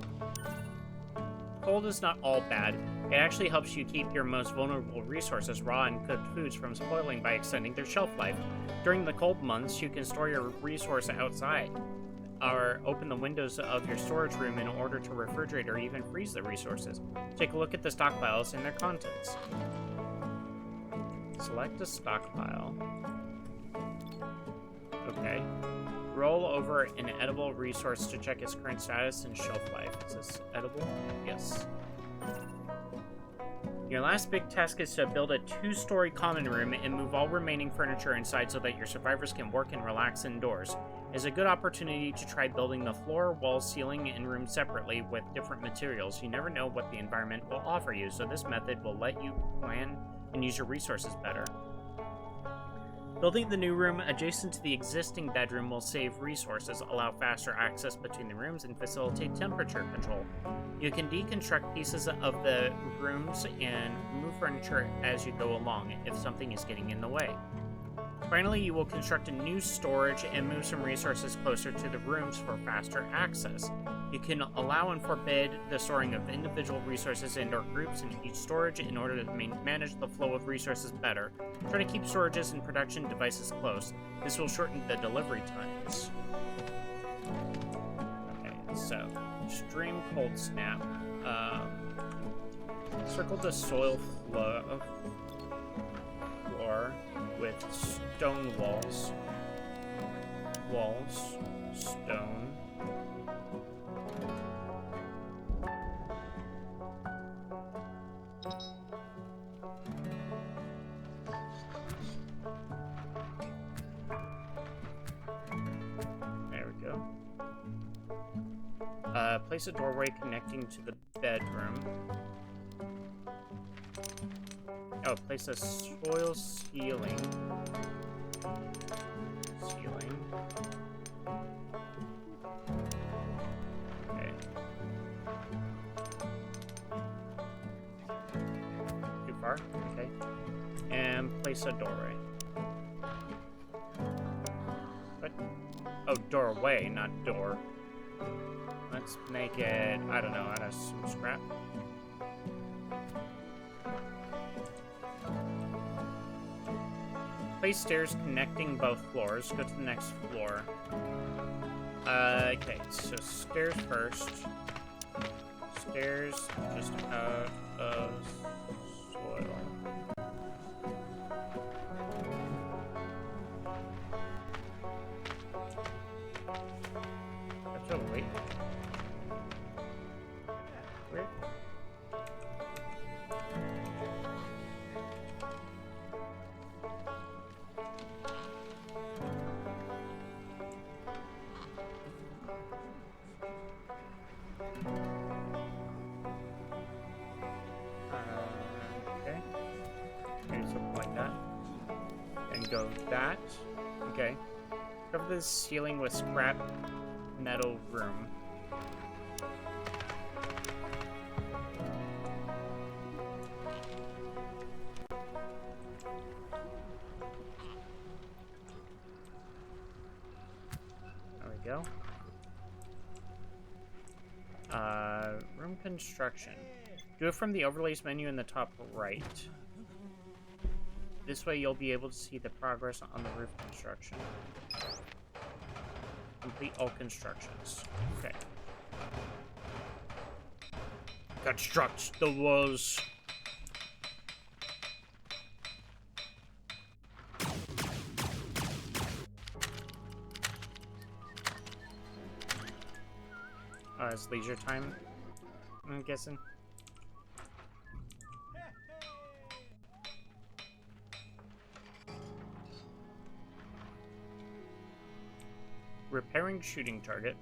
cold is not all bad. It actually helps you keep your most vulnerable resources, raw and cooked foods, from spoiling by extending their shelf life. During the cold months, you can store your resource outside, or open the windows of your storage room in order to refrigerate or even freeze the resources. Take a look at the stockpiles and their contents. Select a stockpile. Okay. Roll over an edible resource to check its current status and shelf life. Is this edible? Yes. Your last big task is to build a 2-story common room and move all remaining furniture inside so that your survivors can work and relax indoors. It's a good opportunity to try building the floor, walls, ceiling, and room separately with different materials. You never know what the environment will offer you, so this method will let you plan and use your resources better. Building the new room adjacent to the existing bedroom will save resources, allow faster access between the rooms, and facilitate temperature control. You can deconstruct pieces of the rooms and move furniture as you go along if something is getting in the way. Finally, you will construct a new storage and move some resources closer to the rooms for faster access. You can allow and forbid the storing of individual resources and/or groups in each storage in order to manage the flow of resources better. Try to keep storages and production devices close. This will shorten the delivery times. Okay, so extreme cold snap. Circle the soil floor with stone walls. Stone. There we go. Place a doorway connecting to the bedroom. Oh, place a soil ceiling. Okay. Too far? Okay. And place a doorway. What? Oh, doorway, not door. Let's make it, I don't know, out of some scrap. Place stairs connecting both floors. Go to the next floor. Okay, so stairs first. Stairs just out of soil. That's a wait. Where? Okay. Maybe something like that. And go that. Okay. Cover the ceiling with scrap metal room. There we go. Room construction. Do it from the overlays menu in the top right. This way you'll be able to see the progress on the roof construction. Complete all constructions. Okay. Construct the walls. It's leisure time, I'm guessing. Repairing shooting target.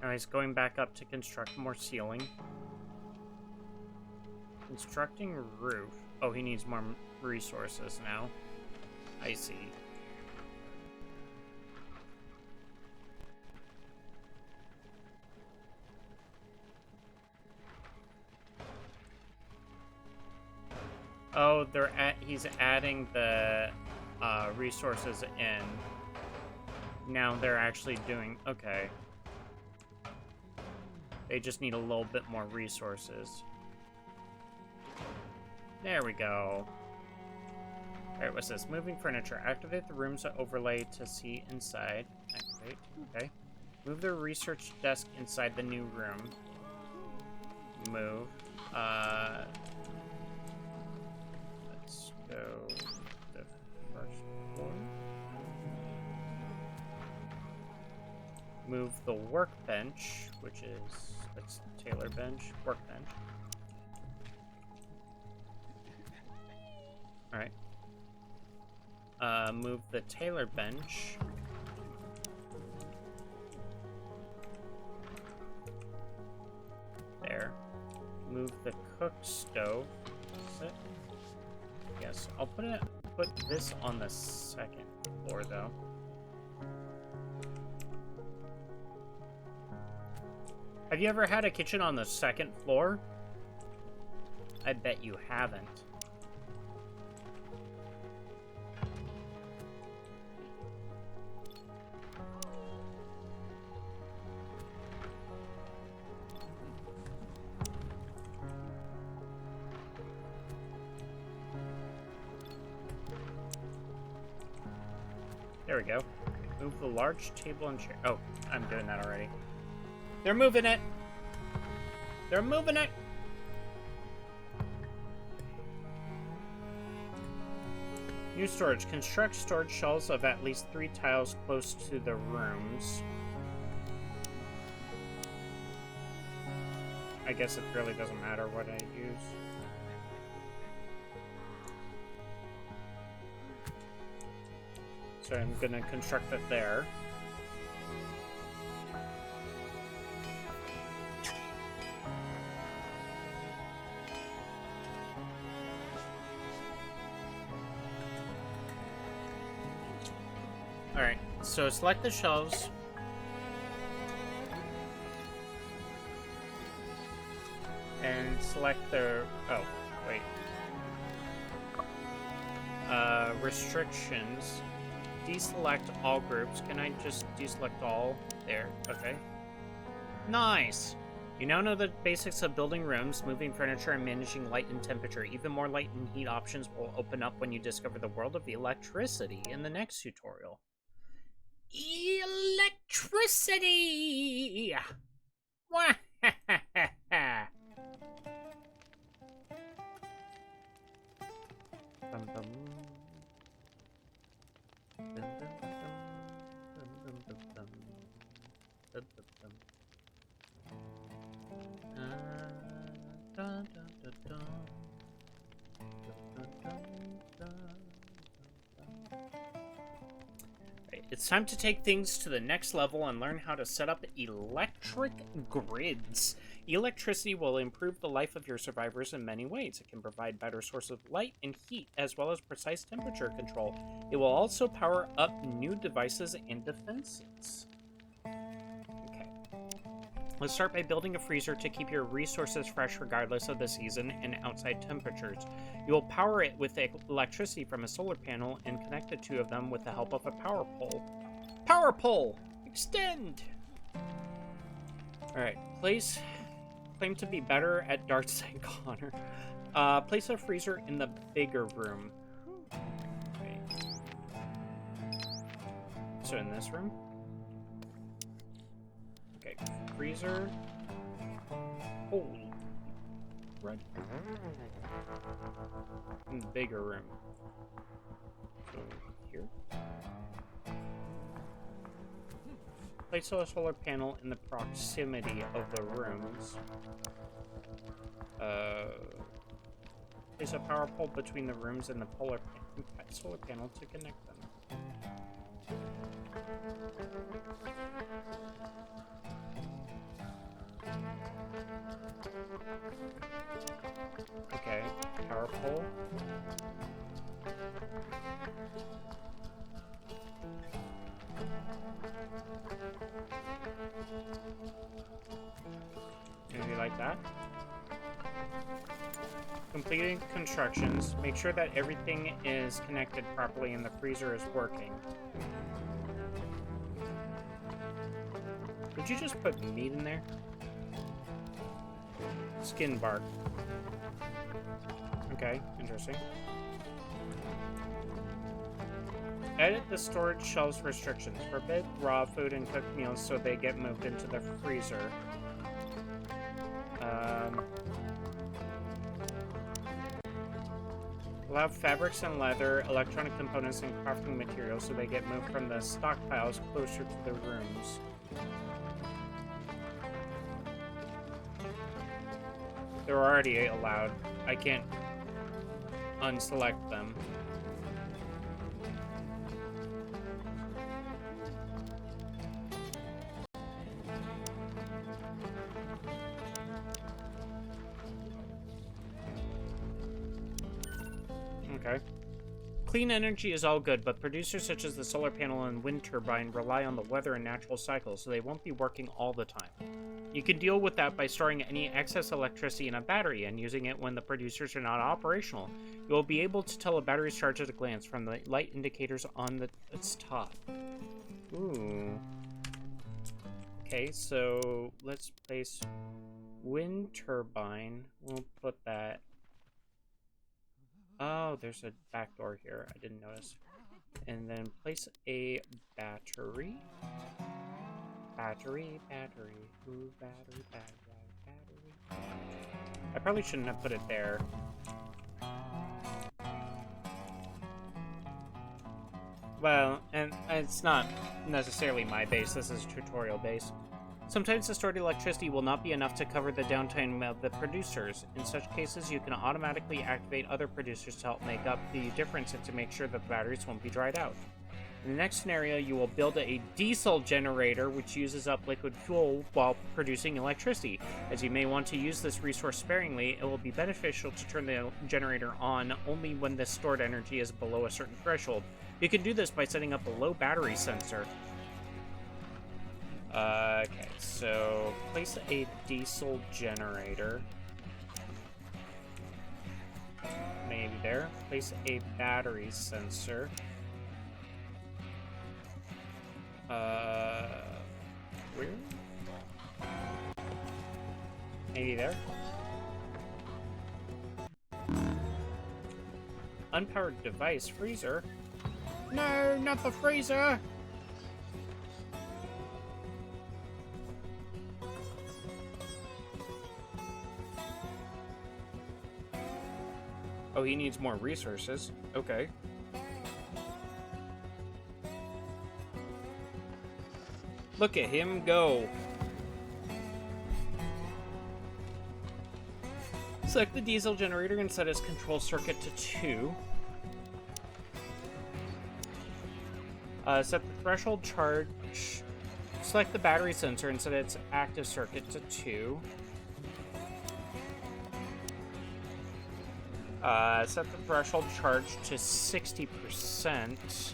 Now he's going back up to construct more ceiling. Constructing roof. Oh, he needs more resources now. I see. Oh, he's adding the resources in. Now they're actually doing, okay. They just need a little bit more resources. There we go. Alright, what's this? Moving furniture. Activate the room's overlay to see inside. Activate, okay. Move the research desk inside the new room. Move. Let's go the first floor. Move the workbench, which is, that's Taylor bench, workbench. Alright. Move the Taylor bench. There. Move the cook stove. Is it? Yes, I'll put this on the second floor though. Have you ever had a kitchen on the second floor? I bet you haven't. There we go. Move the large table and chair. Oh, I'm doing that already. They're moving it! They're moving it! New storage. Construct storage shelves of at least 3 tiles close to the rooms. I guess it really doesn't matter what I use. So I'm gonna construct it there. Alright, so select the shelves. And select the... oh, wait. Restrictions. Deselect all groups. Can I just deselect all? There. Okay. Nice! You now know the basics of building rooms, moving furniture, and managing light and temperature. Even more light and heat options will open up when you discover the world of electricity in the next tutorial. Electricity! It's time to take things to the next level and learn how to set up electric grids. Electricity will improve the life of your survivors in many ways. It can provide better sources of light and heat, as well as precise temperature control. It will also power up new devices and defenses. Okay. Let's start by building a freezer to keep your resources fresh regardless of the season and outside temperatures. You will power it with electricity from a solar panel and connect the two of them with the help of a power pole. Power pole! Extend! Alright, claim to be better at darts than Connor. Place a freezer in the bigger room. Okay. So in this room? Okay, freezer. Holy. Right. In the bigger room. So here. Place a solar panel in the proximity of the rooms. Place a power pole between the rooms and the solar panel to connect them. Okay, power pole. Maybe like that. Completing constructions. Make sure that everything is connected properly and the freezer is working. Did you just put meat in there? Skin bark. Okay, interesting. Edit the storage shelves restrictions. Forbid raw food and cooked meals so they get moved into the freezer. Allow fabrics and leather, electronic components, and crafting materials so they get moved from the stockpiles closer to the rooms. They're already allowed. I can't unselect them. Okay. Clean energy is all good, but producers such as the solar panel and wind turbine rely on the weather and natural cycles, so they won't be working all the time. You can deal with that by storing any excess electricity in a battery and using it when the producers are not operational. You will be able to tell a battery's charge at a glance from the light indicators on its top. Ooh. Okay, so let's place wind turbine. We'll put that... Oh, there's a back door here. I didn't notice. And then place a battery. Battery. Ooh, battery. I probably shouldn't have put it there. Well, and it's not necessarily my base. This is tutorial base. Sometimes the stored electricity will not be enough to cover the downtime of the producers. In such cases, you can automatically activate other producers to help make up the difference and to make sure that the batteries won't be dried out. In the next scenario, you will build a diesel generator which uses up liquid fuel while producing electricity. As you may want to use this resource sparingly, it will be beneficial to turn the generator on only when the stored energy is below a certain threshold. You can do this by setting up a low battery sensor. Okay, so place a diesel generator. Maybe there. Place a battery sensor. Where? Maybe there. Unpowered device freezer. No, not the freezer! Oh, he needs more resources. Okay. Look at him go. Select the diesel generator and set its control circuit to 2. Set the threshold charge. Select the battery sensor and set its active circuit to 2. Set the threshold charge to 60%.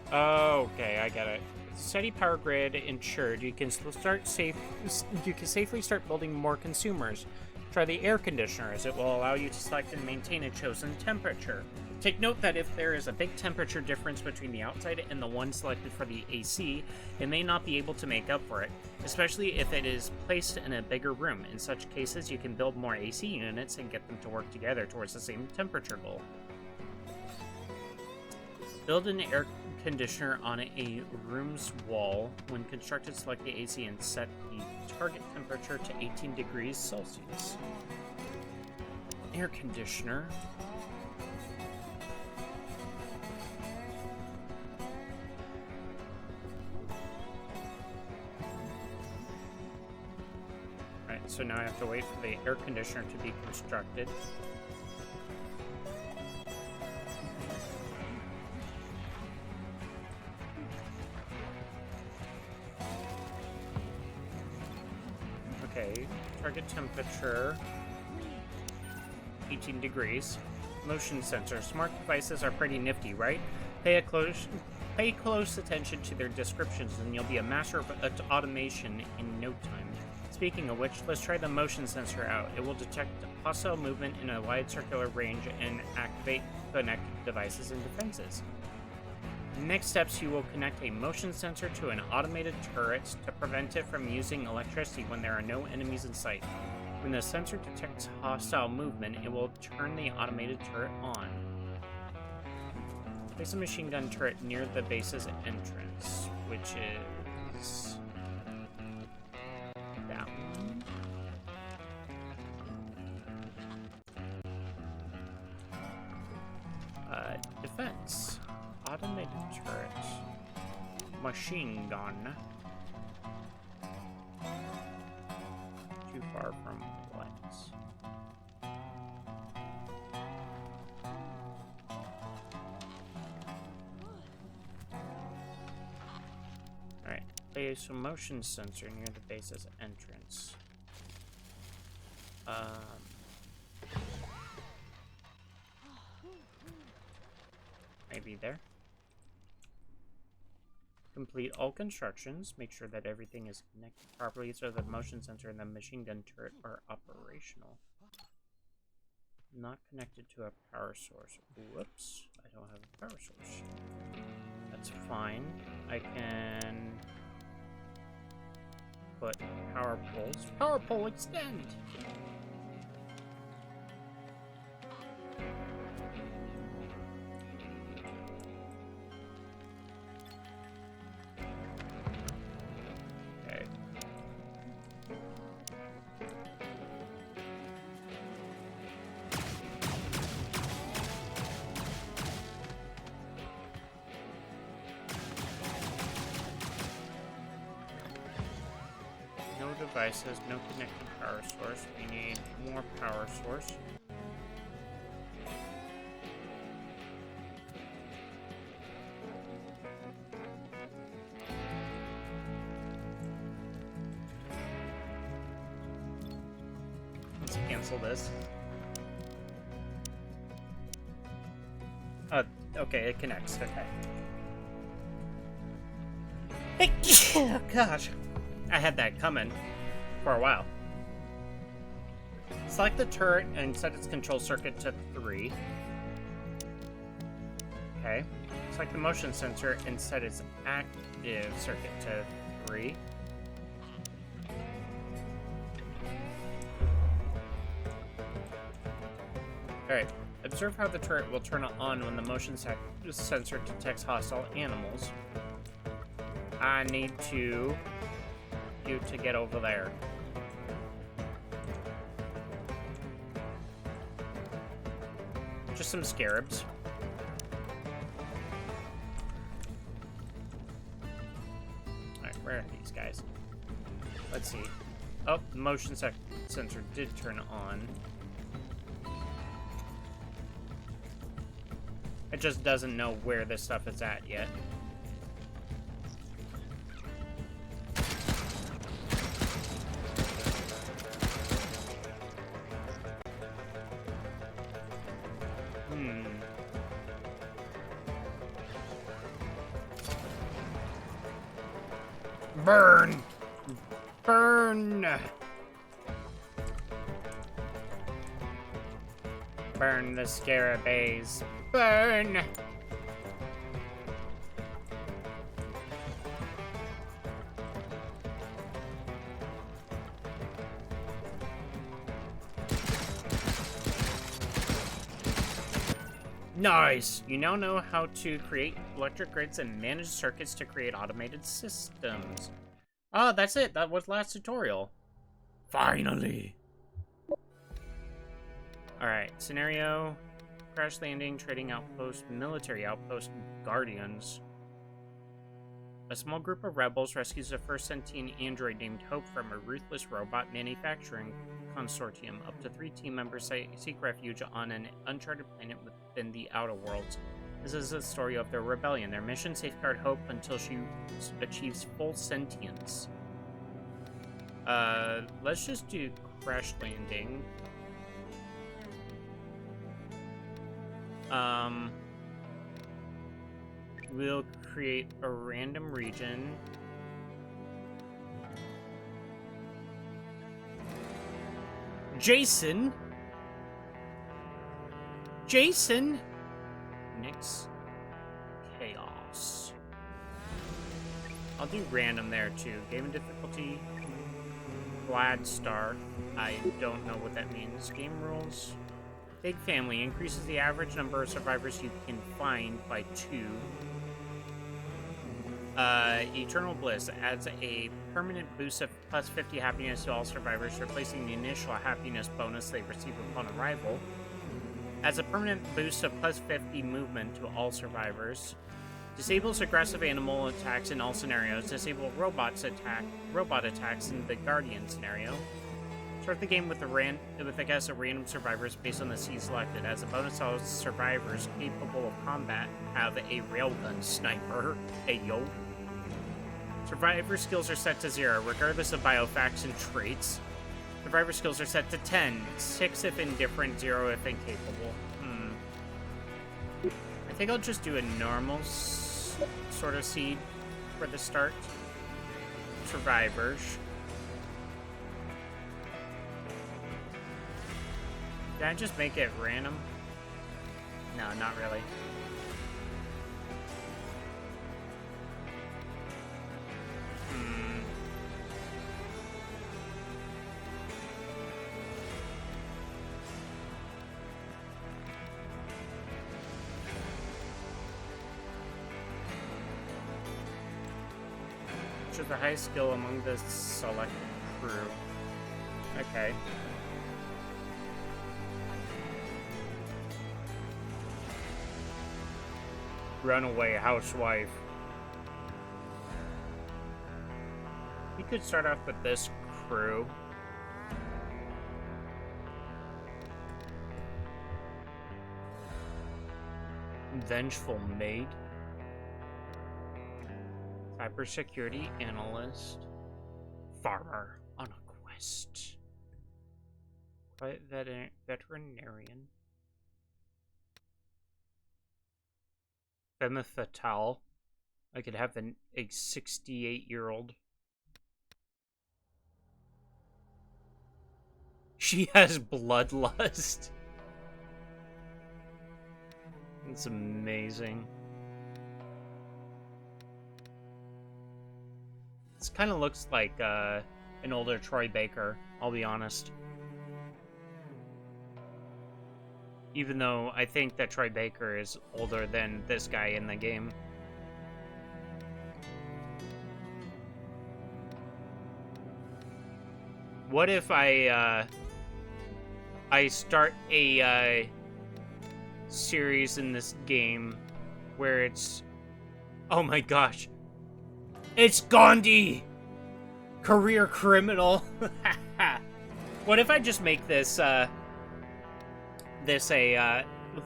Okay, I get it. Steady power grid ensured. You can safely start building more consumers. Try the air conditioner, as it will allow you to select and maintain a chosen temperature. Take note that if there is a big temperature difference between the outside and the one selected for the AC, it may not be able to make up for it, especially if it is placed in a bigger room. In such cases, you can build more AC units and get them to work together towards the same temperature goal. Build an air conditioner on a room's wall. When constructed, select the AC and set the target temperature to 18 degrees Celsius. Air conditioner. Alright, so now I have to wait for the air conditioner to be constructed. Okay, target temperature 18 degrees. Motion sensor. Smart devices are pretty nifty, right? Pay close attention to their descriptions and you'll be a master of automation in no time. Speaking of which, let's try the motion sensor out. It will detect hostile movement in a wide circular range and activate connected devices and defenses. Next steps, you will connect a motion sensor to an automated turret to prevent it from using electricity when there are no enemies in sight. When the sensor detects hostile movement, it will turn the automated turret on. Place a machine gun turret near the base's entrance, which is down. Defense. Automated turret. Machine gun. power from lights. Alright, place a motion sensor near the base's entrance. Maybe there. Complete all constructions. Make sure that everything is connected properly so the motion sensor and the machine gun turret are operational. Not connected to a power source. Whoops. I don't have a power source. That's fine. I can put power poles. Power pole extend! Device has no connected power source. We need more power source. Let's cancel this. Okay, it connects. Okay. Oh, gosh. I had that coming for a while. Select the turret and set its control circuit to 3. Okay. Select the motion sensor and set its active circuit to 3. Alright. Observe how the turret will turn on when the motion sensor detects hostile animals. I need you to get over there. Just some scarabs. Alright, where are these guys? Let's see. Oh, the motion sensor did turn on. It just doesn't know where this stuff is at yet. Burn! Burn! Burn the scarabs. Burn! Nice! You now know how to create electric grids and manage circuits to create automated systems. Oh, that's it. That was last tutorial. Finally! Alright, scenario. Crash landing, trading outpost, military outpost, guardians. A small group of rebels rescues the first sentient android named Hope from a ruthless robot manufacturing consortium. Up to 3 team members seek refuge on an uncharted planet within the Outer Worlds. This is the story of their rebellion. Their mission: safeguard Hope until she achieves full sentience. Let's just do crash landing. We'll create a random region. Jason! Nix. Chaos. I'll do random there too. Game difficulty. Glad Star. I don't know what that means. Game rules. Big Family increases the average number of survivors you can find by 2. Eternal Bliss adds a permanent boost of plus 50 happiness to all survivors, replacing the initial happiness bonus they receive upon arrival. Adds a permanent boost of plus 50 movement to all survivors. Disables aggressive animal attacks in all scenarios. Disable robot attacks in the Guardian scenario. Start the game with a guess of random survivors based on the scene selected. As a bonus, all survivors capable of combat have a railgun sniper. Hey, yo. Survivor skills are set to 0, regardless of biofacts and traits. Survivor skills are set to 10, 6 if indifferent, 0 if incapable. I think I'll just do a normal sort of seed for the start. Survivors. Can I just make it random? No, not really. Which is the highest skill among the selected crew? Okay. Runaway housewife. We could start off with this crew. Vengeful maid. Cybersecurity analyst. Farmer on a quest. Quiet veterinarian. Femme fatale. I could have a 68-year-old. She has bloodlust. It's amazing. This kind of looks like an older Troy Baker, I'll be honest. Even though I think that Troy Baker is older than this guy in the game. What if I start a series in this game where it's... Oh my gosh. It's Gandhi! Career criminal. What if I just make this a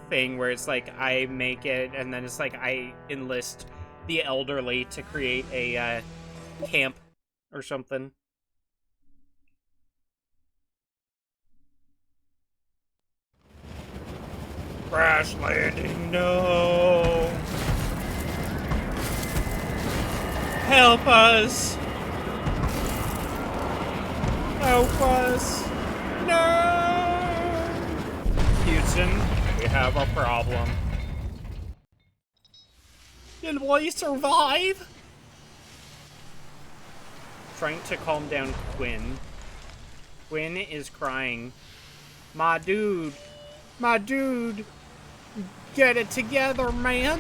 thing where it's like I make it and then it's like I enlist the elderly to create a camp or something. Crash landing, no! Help us! Help us! No! Houston, we have a problem. Did we survive? Trying to calm down Quinn. Quinn is crying. My dude! My dude! Get it together, man!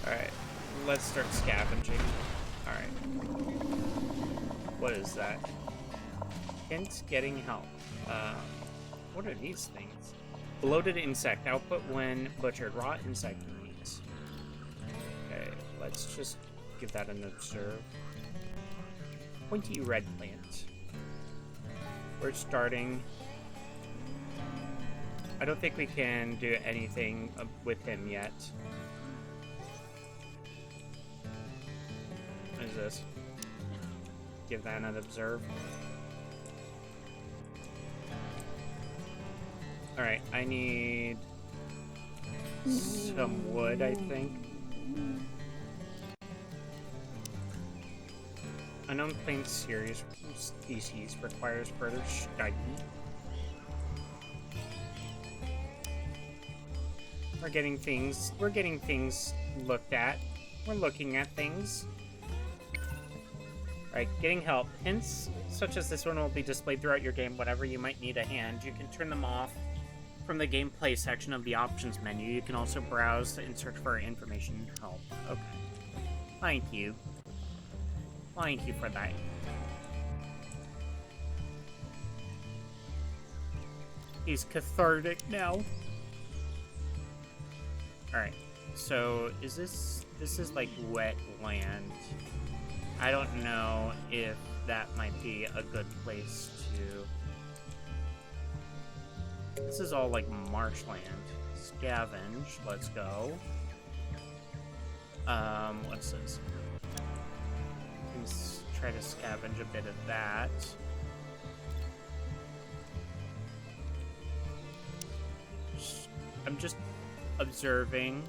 Alright, let's start scavenging. Alright. What is that? Hint getting help. What are these things? Bloated insect output when butchered. Raw insect meat. Okay, let's just give that an observe. Pointy red plant. We're starting. I don't think we can do anything with him yet. What is this? Give that an observe. Alright, I need some wood, I think. Unknown plant series species requires further study. We're getting things looked at. We're looking at things. Alright, getting help. Hints such as this one will be displayed throughout your game. Whenever you might need a hand, you can turn them off from the gameplay section of the options menu. You can also browse and search for information and help. Okay. Thank you. Thank you for that. He's cathartic now. Alright, so is this is like wet land. I don't know if that might be a good place to... This is all like marshland. Scavenge, let's go. What's this? Let's try to scavenge a bit of that. I'm just observing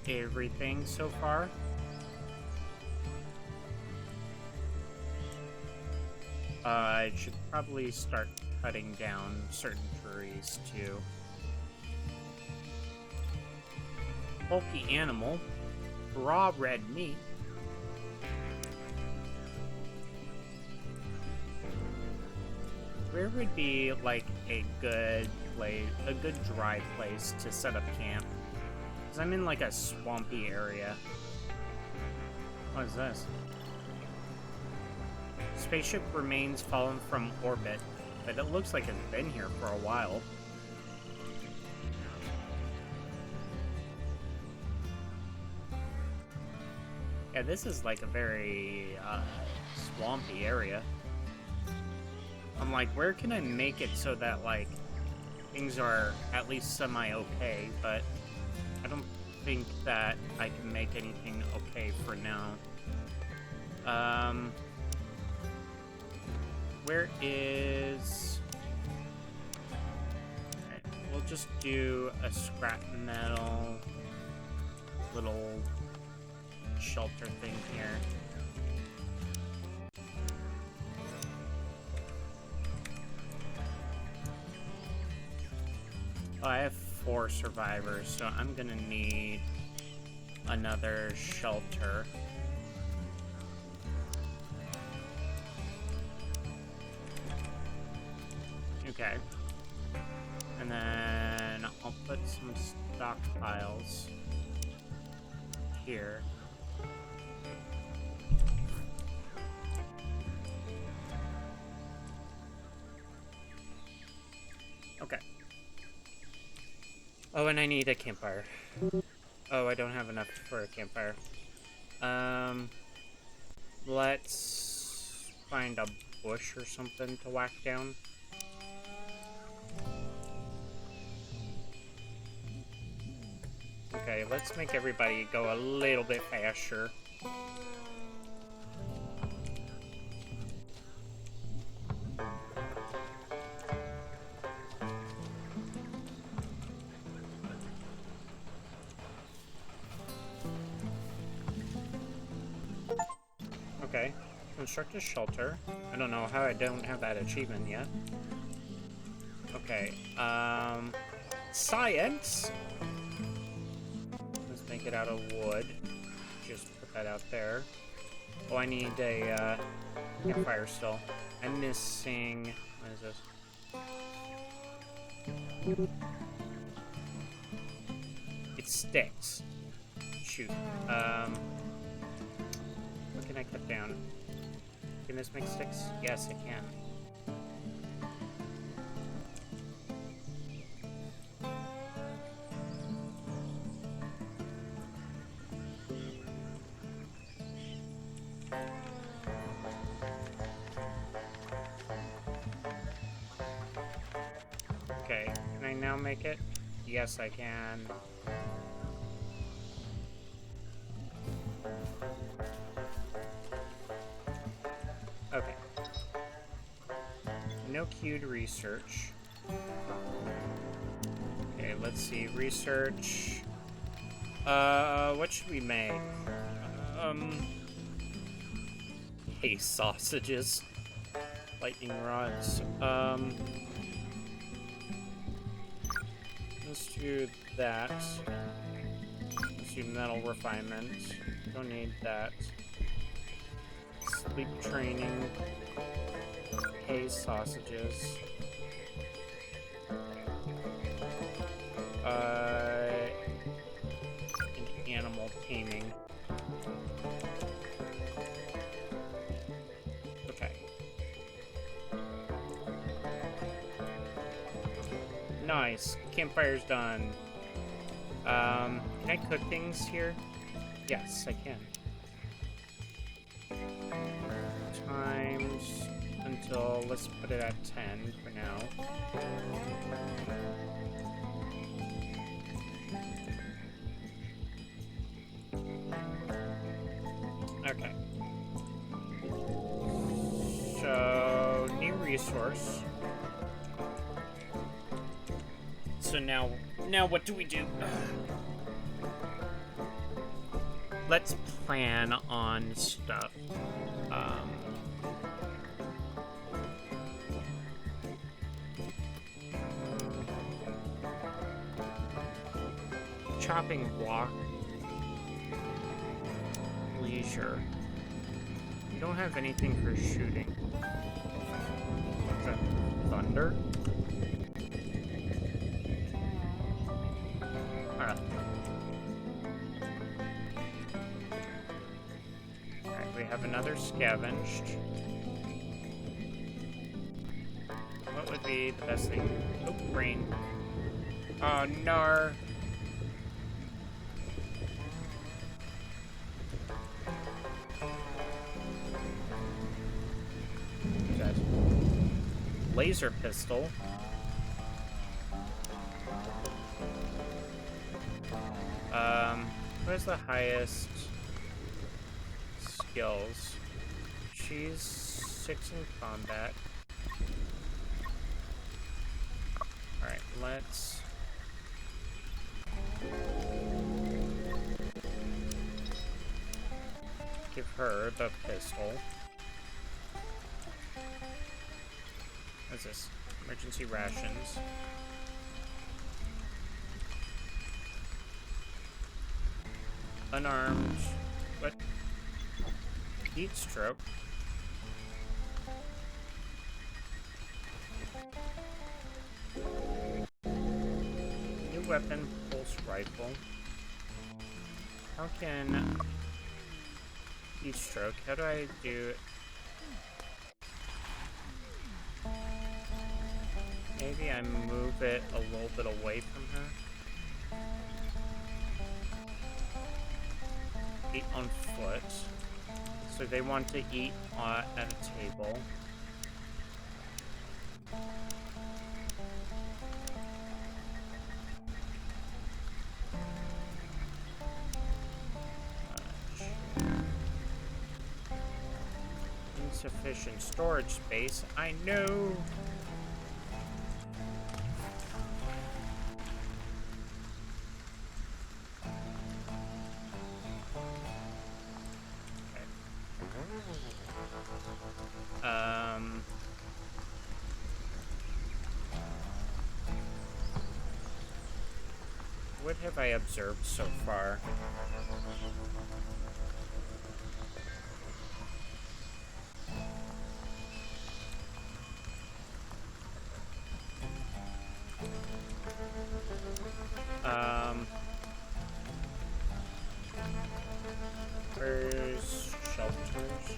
everything so far. I should probably start cutting down certain trees too. Bulky animal, raw red meat. Where would be like a good place, a good dry place to set up camp? Because I'm in like a swampy area. What is this? Spaceship remains fallen from orbit, but it looks like it's been here for a while. Yeah, this is like a very swampy area. I'm like, where can I make it so that like things are at least semi-okay, but I don't think that I can make anything okay for now. Where is... Alright, we'll just do a scrap metal little shelter thing here. Oh, I have 4 survivors, so I'm gonna need another shelter. Okay. And then I'll put some stockpiles here. Okay. Oh, and I need a campfire. Oh, I don't have enough for a campfire. Let's find a bush or something to whack down. Okay, let's make everybody go a little bit faster. Okay, construct a shelter. I don't know how I don't have that achievement yet. Okay, science! Let's make it out of wood. Just put that out there. Oh, I need a, campfire still. I'm missing... What is this? It sticks. Shoot. What can I cut down? Can this make sticks? Yes, it can. Okay, can I now make it? Yes, I can. Okay. No queued research. Okay, let's see. Research. What should we make? Hay sausages. Lightning rods. Let's do that. Let's do metal refinement. Don't need that. Sleep training. Hay sausages. And animal taming. Okay. Nice. Campfire's done. Can I cook things here? Yes, I can. So let's put it at 10 for now. Okay. So, new resource. So now what do we do? Let's plan on stuff. Chopping block. Leisure. We don't have anything for shooting. Is that thunder? Alright. Alright, we have another scavenged. What would be the best thing? Oh, rain. Oh, no. Laser pistol. Who has the highest skills? She's 6 in combat. Alright, let's... give her the pistol. What's this? Emergency rations. Unarmed. What? Heat stroke. New weapon, pulse rifle. How can... heat stroke. How do I do... maybe I move it a little bit away from her. Eat on foot. So they want to eat at a table. Insufficient storage space. I know. What have I observed so far? Where's shelters?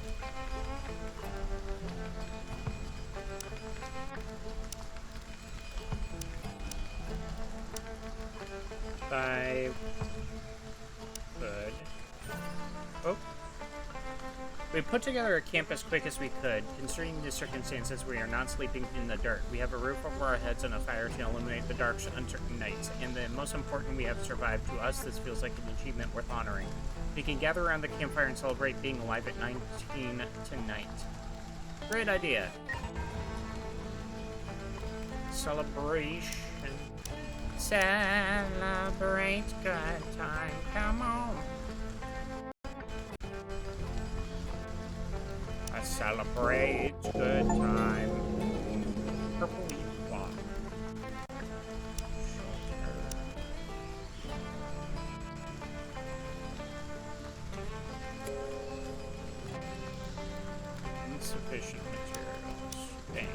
Five. Good. Oh. We put together a camp as quick as we could. Considering the circumstances, we are not sleeping in the dirt. We have a roof over our heads and a fire to illuminate the dark, uncertain nights. And the most important, we have survived. To us, this feels like an achievement worth honoring. We can gather around the campfire and celebrate being alive at 19 tonight. Great idea. Celebration. Celebrate good time. Come on. I celebrate good time. Purple leaf block. Insufficient materials. Dang.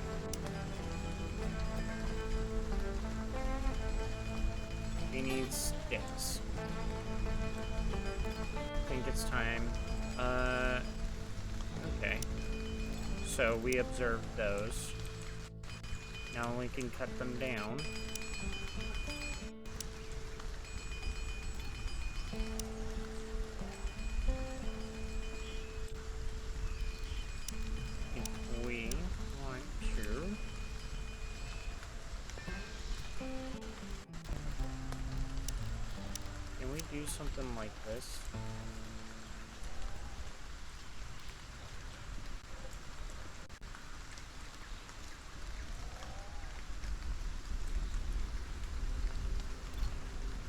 He needs sticks. I think it's time. Okay. So we observed those. Now we can cut them down. If we do something like this.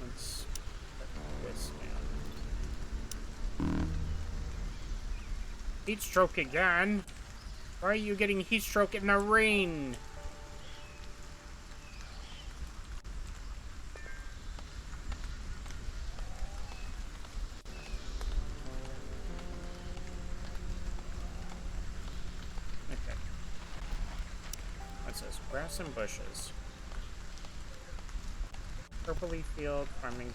Let's put this down. Heat stroke again? Why are you getting heat stroke in the rain? Okay. What's this? Grass and bushes. Purpley field, farming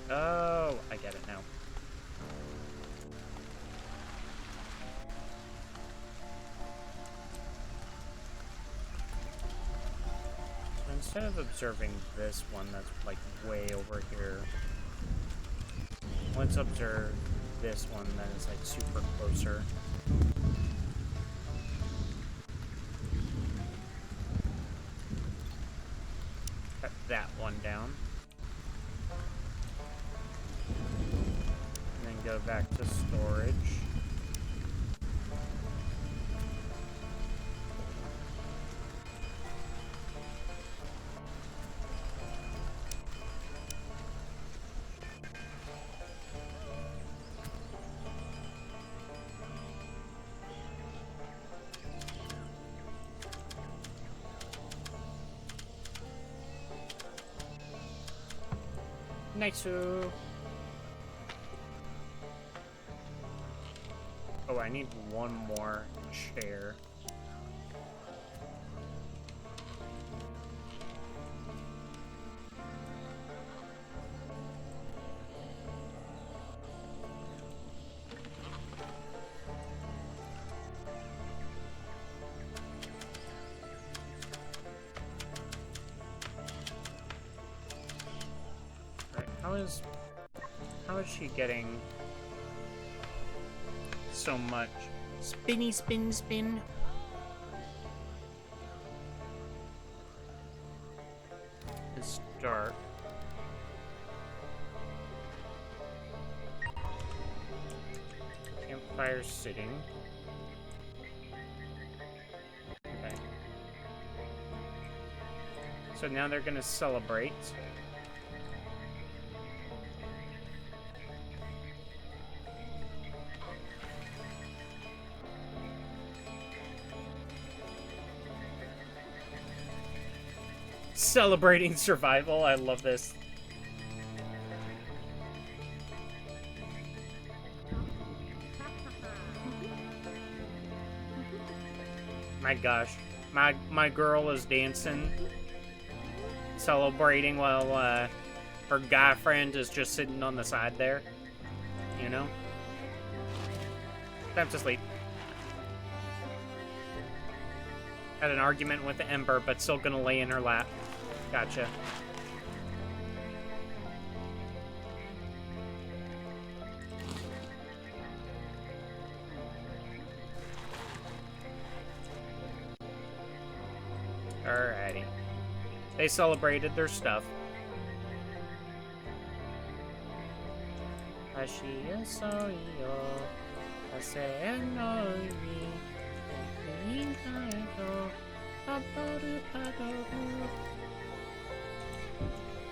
0. Oh, I get it now. So instead of observing this one that's like way over here, let's observe this one that is like super closer. Cut that one down. And then go back to storage. Nice. Oh, I need one more chair. How is she getting so much? Spinny, spin, spin. It's dark. Campfire sitting. Okay. So now they're gonna celebrate. Celebrating survival. I love this. My gosh. My girl is dancing. Celebrating while her guy friend is just sitting on the side there. You know? Time to sleep. Had an argument with the Ember, but still gonna lay in her lap. Gotcha. Alrighty. They celebrated their stuff.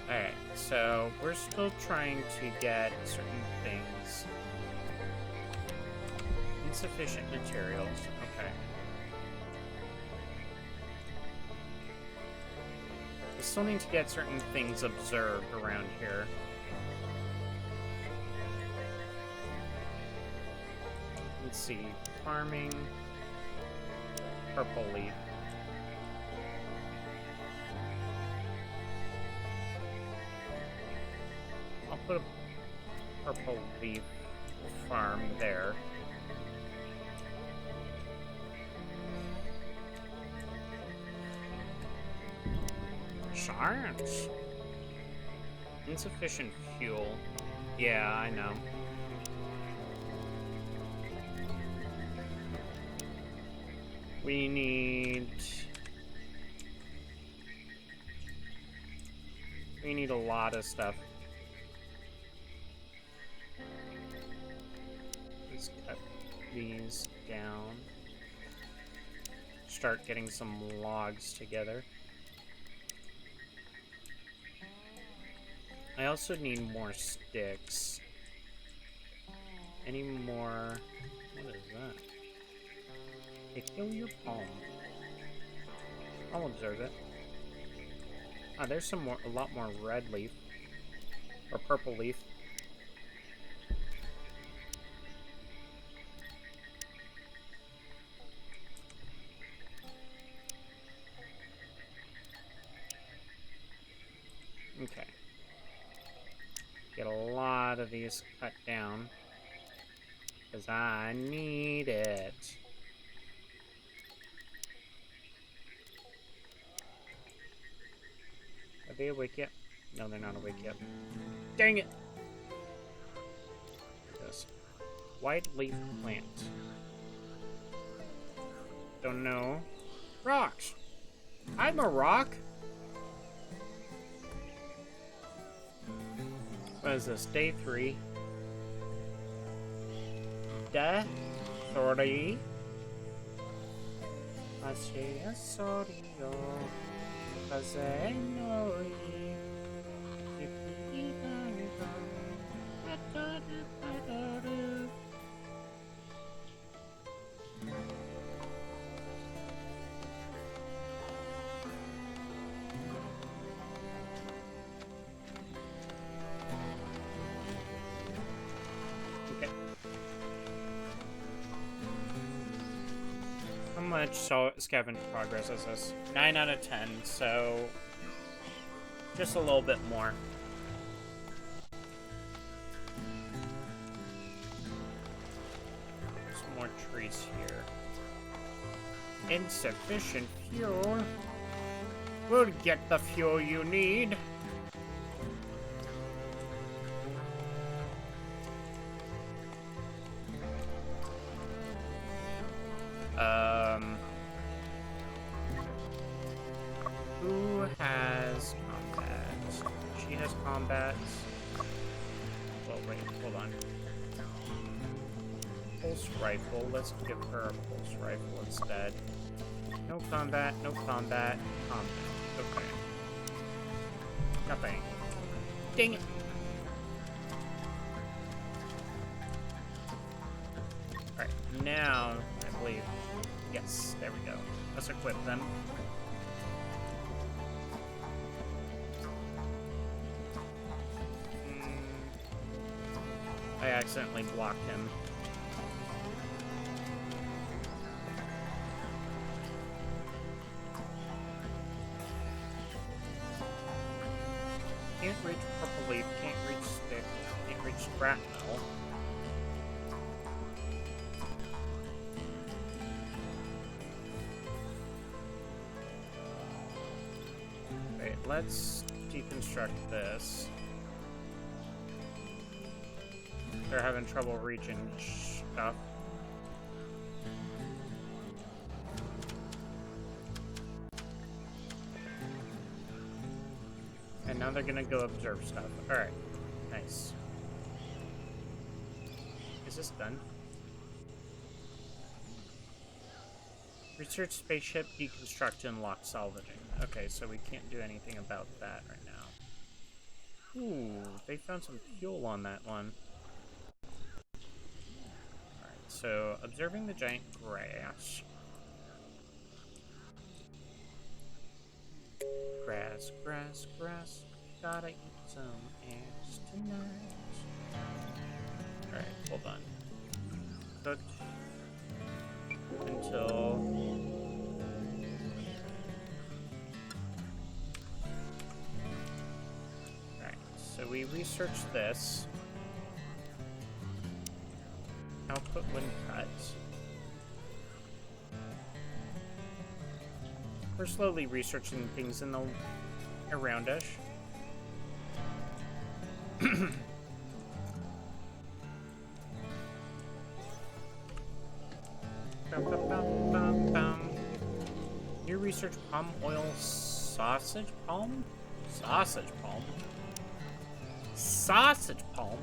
Alright, so we're still trying to get certain things. Insufficient materials. Okay. We still need to get certain things observed around here. Let's see. Farming. Purple leaf. I'll put a purple leaf farm there. Science. Insufficient fuel. Yeah, I know. We need a lot of stuff. Let's cut these down. Start getting some logs together. I also need more sticks. Any more... What is that? Hey, kill your palm. I'll observe it. Ah, there's some more, a lot more red leaf. Or purple leaf. Okay. Get a lot of these cut down. Because I need it. Are they awake yet? No, they're not awake yet. Dang it! This white leaf plant. Don't know. Rocks! I'm a rock! What is this? Day 3. Day 30. I say a sorry, cause I know you. Okay. How much scavenge progress is this? 9 out of 10, so just a little bit more. Some more trees here. Insufficient fuel. We'll get the fuel you need. Who has combat? She has combat. Well, wait, hold on. Pulse rifle. Let's give her a pulse rifle instead. No combat, no combat, combat. Okay. Nothing. Dang it! Alright, now, I believe. Yes, there we go. Let's equip them. I accidentally blocked him. Can't reach purple leaf, can't reach stick, can't reach shrapnel. Wait, let's deconstruct this. They're having trouble reaching stuff. And now they're gonna go observe stuff. Alright. Nice. Is this done? Research spaceship, deconstruct, and lock salvaging. Okay, so we can't do anything about that right now. Ooh, they found some fuel on that one. Alright, so observing the giant grass. Grass, grass, grass. Gotta eat some eggs tonight. Alright, hold on. Cooked until... Alright, so we researched this. Output when cut. We're slowly researching things in the around us. New research palm oil sausage palm? Sausage palm? Sausage palm?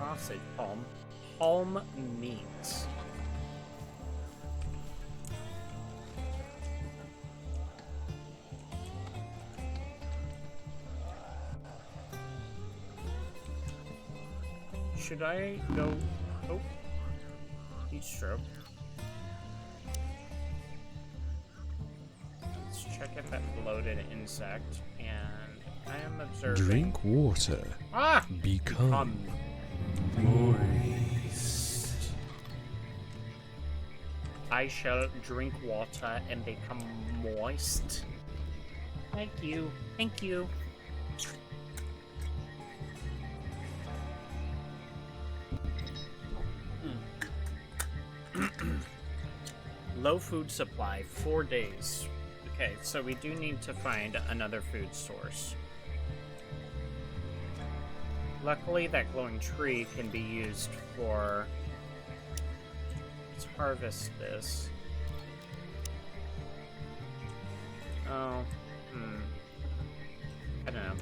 sausage, palm meat. Should I go? Oh, heat stroke. Let's check if that bloated insect, and I am observing. Drink water. Ah! Become moist. I shall drink water and become moist. Thank you. Thank you. Low food supply, 4 days. Okay, so we do need to find another food source. Luckily, that glowing tree can be used for... Let's harvest this. Oh, I don't know.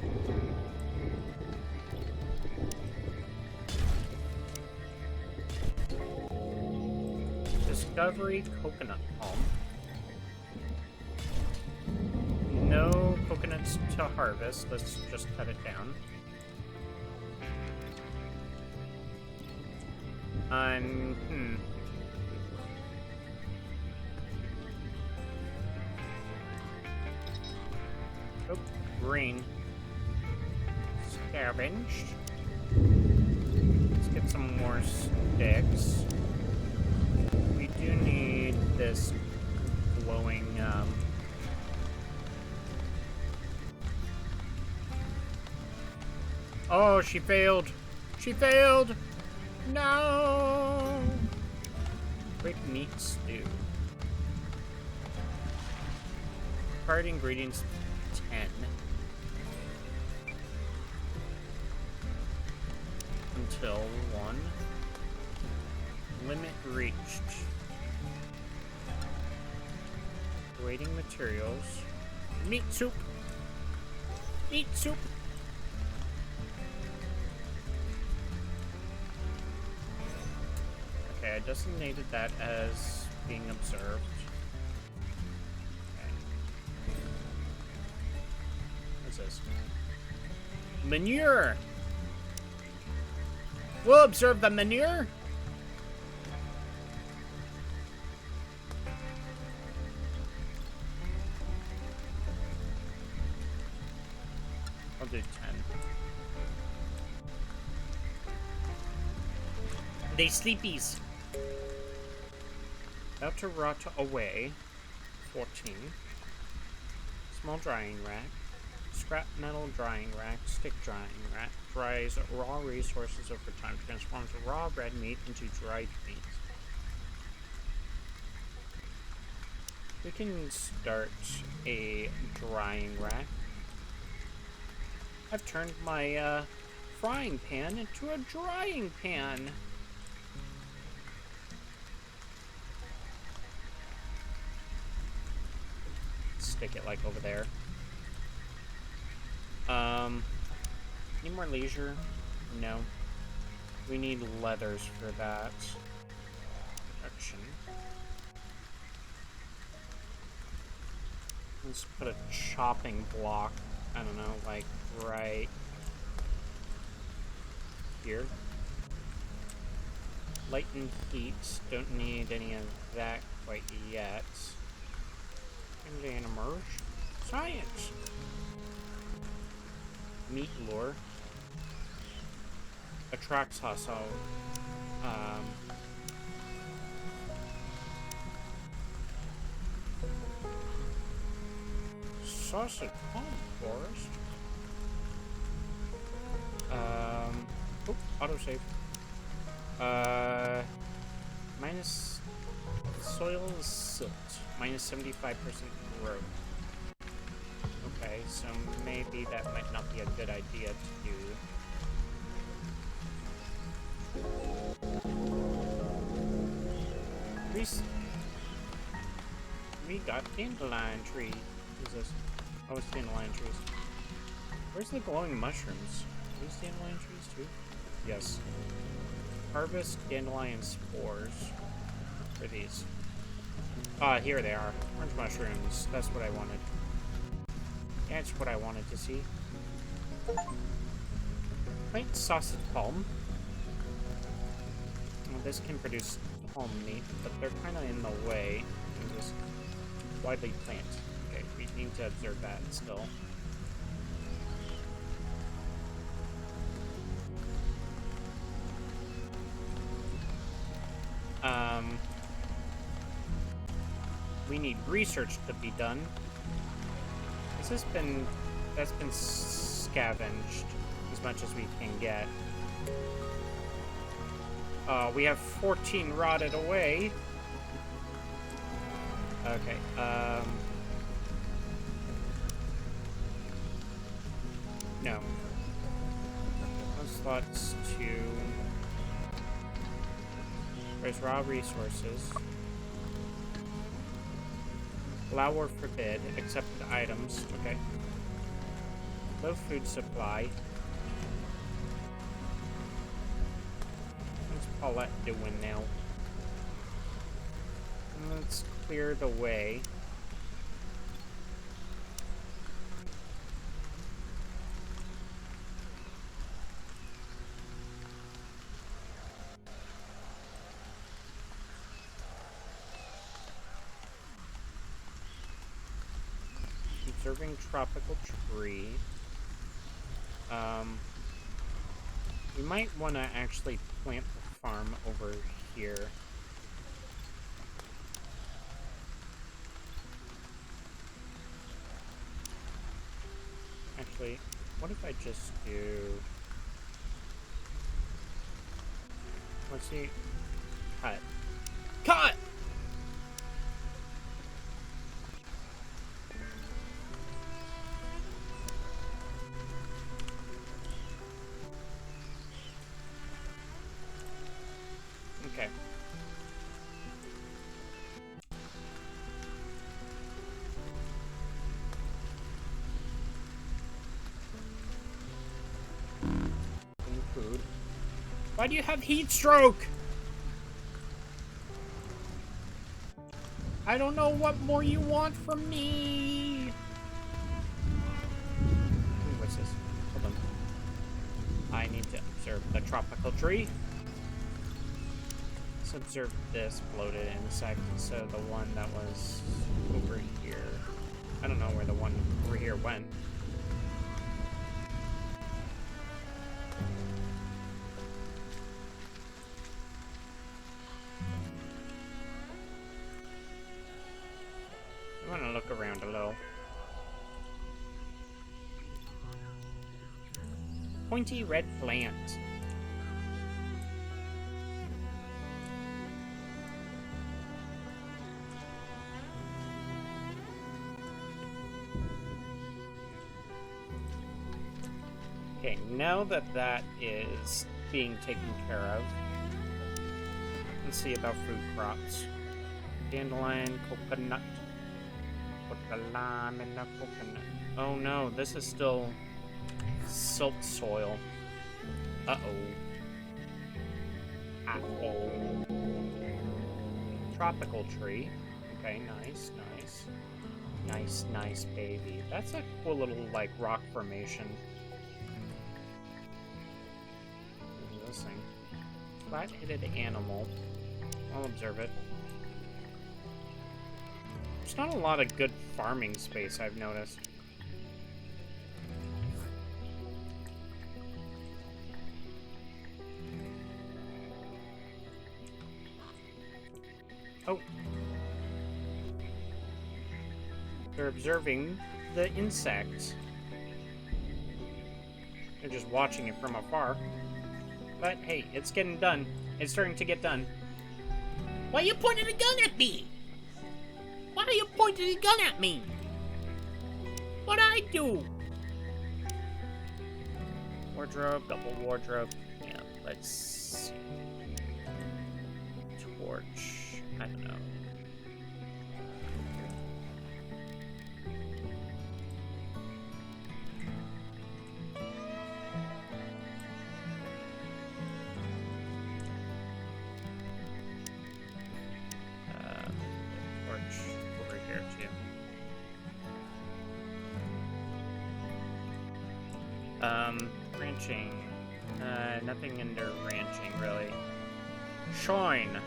Discovery coconut palm. No coconuts to harvest. Let's just cut it down. Oh, green. Scavenged. Let's get some more sticks. We do need this glowing, Oh, she failed! She failed! No! Quick meat stew. Required ingredients 10. Until 1. Limit reached. Waiting materials. Meat soup! Meat soup! Okay, I designated that as being observed. Okay. What's this? Manure! We'll observe the manure! I'll do 10. They sleepies. About to rot away. 14. Small drying rack. Scrap metal drying rack. Stick drying rack. Dries raw resources over time. Transforms raw red meat into dried meat. We can start a drying rack. I've turned my frying pan into a drying pan. Stick it like over there. Need more leisure? No. We need leathers for that. Protection. Let's put a chopping block, I don't know, like right here. Light and heat, don't need any of that quite yet. And emerge. Science! Meat lure. Attracts hostile. Sausage palm forest. Oh, autosave. Minus soil silt. Minus 75% growth. Okay, so maybe that might not be a good idea to do. We got dandelion tree. What is this? Oh, it's dandelion trees. Where's the glowing mushrooms? Are these dandelion trees too? Yes. Harvest dandelion spores. Where are these? Ah, here they are. Orange mushrooms. That's what I wanted. That's what I wanted to see. Plant sausage palm. Well, this can produce palm meat, but they're kind of in the way. And just widely plant. Okay, we need to observe that still. We need research to be done. That's been scavenged as much as we can get. We have 14 rotted away. Okay, no. Those slots to... There's raw resources. Allow or forbid accepted items. Okay. Low food supply. What's Paulette doing now? Let's clear the way. Observing tropical tree. We might want to actually plant the farm over here. Actually, what if I just do... Let's see. Cut. Cut! Okay. Food. Why do you have heat stroke? I don't know what more you want from me. What's this? Hold on. I need to observe the tropical tree. Let's observe this bloated insect. So the one that was over here. I don't know where the one over here went. I want to look around a little. Pointy red plant. Okay, now that that is being taken care of, let's see about food crops. Dandelion, coconut. Put the lime in the coconut. Oh no, this is still silt soil. Uh-oh. Uh-oh. Tropical tree. Okay, nice, nice. Nice, nice, baby. That's a cool little, like, rock formation. What is this thing? Flat-headed animal. I'll observe it. There's not a lot of good farming space, I've noticed. Oh. They're observing the insect. They're just watching it from afar. But hey, it's getting done. It's starting to get done. Why you pointing a gun at me? Why are you pointing a gun at me? What'd I do? Wardrobe, double wardrobe. Yeah, let's see. Torch. I don't know. Ranching. Nothing under ranching, really. Shine.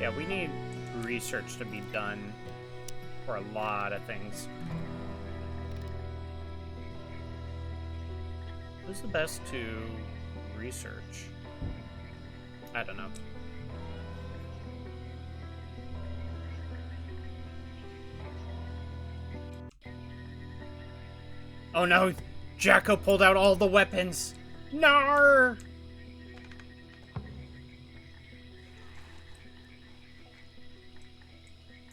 Yeah, we need research to be done for a lot of things. Who's the best to research? I don't know. Oh no! Jacko pulled out all the weapons! Nar!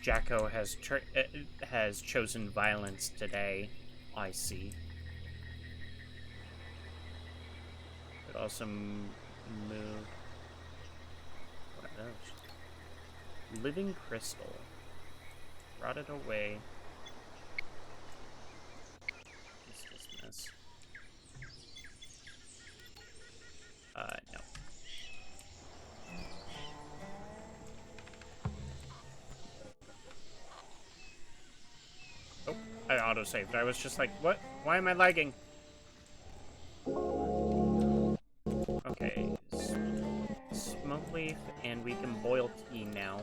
Jacko has chosen violence today. I see. Could also move. What are those? Living crystal. Rotted away. Let's dismiss. No. Oh, I autosaved. I was just like, what? Why am I lagging? Okay. Smoke leaf, and we can boil tea now.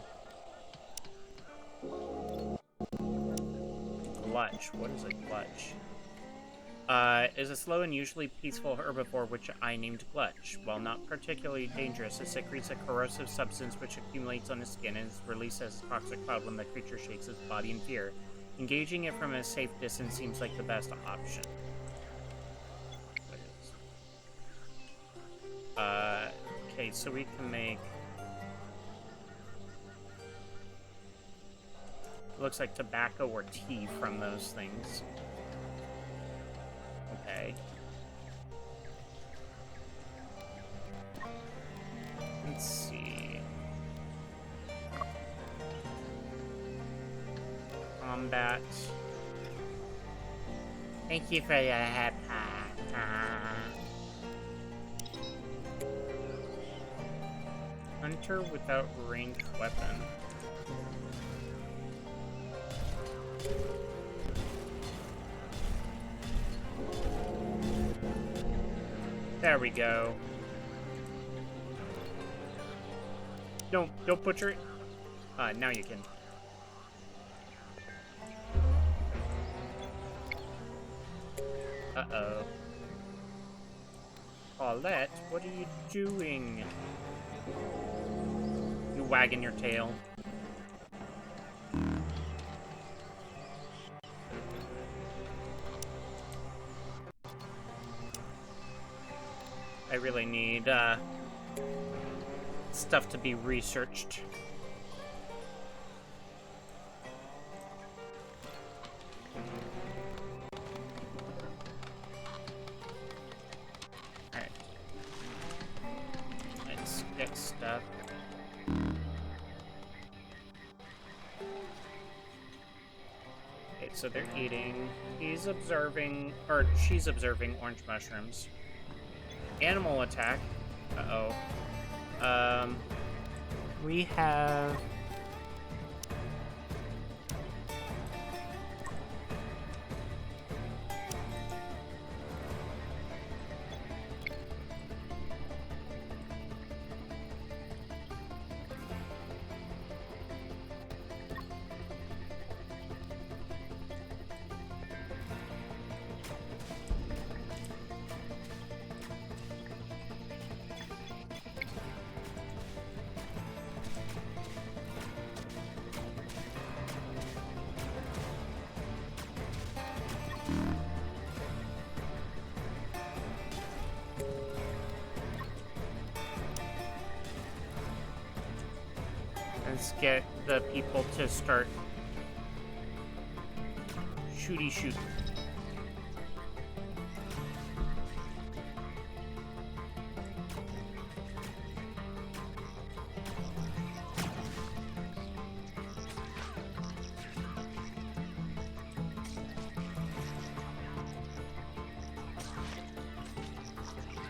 Glutch. What is a glutch? Is a slow and usually peaceful herbivore which I named Glutch. While not particularly dangerous, it secretes a corrosive substance which accumulates on his skin and is released as a toxic cloud when the creature shakes its body in fear. Engaging it from a safe distance seems like the best option. Okay, so we can make... Looks like tobacco or tea from those things. Okay. Let's see. Combat. Thank you for your help. Hunter without ranged weapon. There we go. Don't butcher it. Now you can. Uh-oh. Paulette, what are you doing? You wagging your tail. I really need, stuff to be researched. Alright. Let's get stuff. Okay, so they're eating. He's observing, or she's observing orange mushrooms. Animal attack. Uh-oh. We have... Let's get the people to start shooty shoot.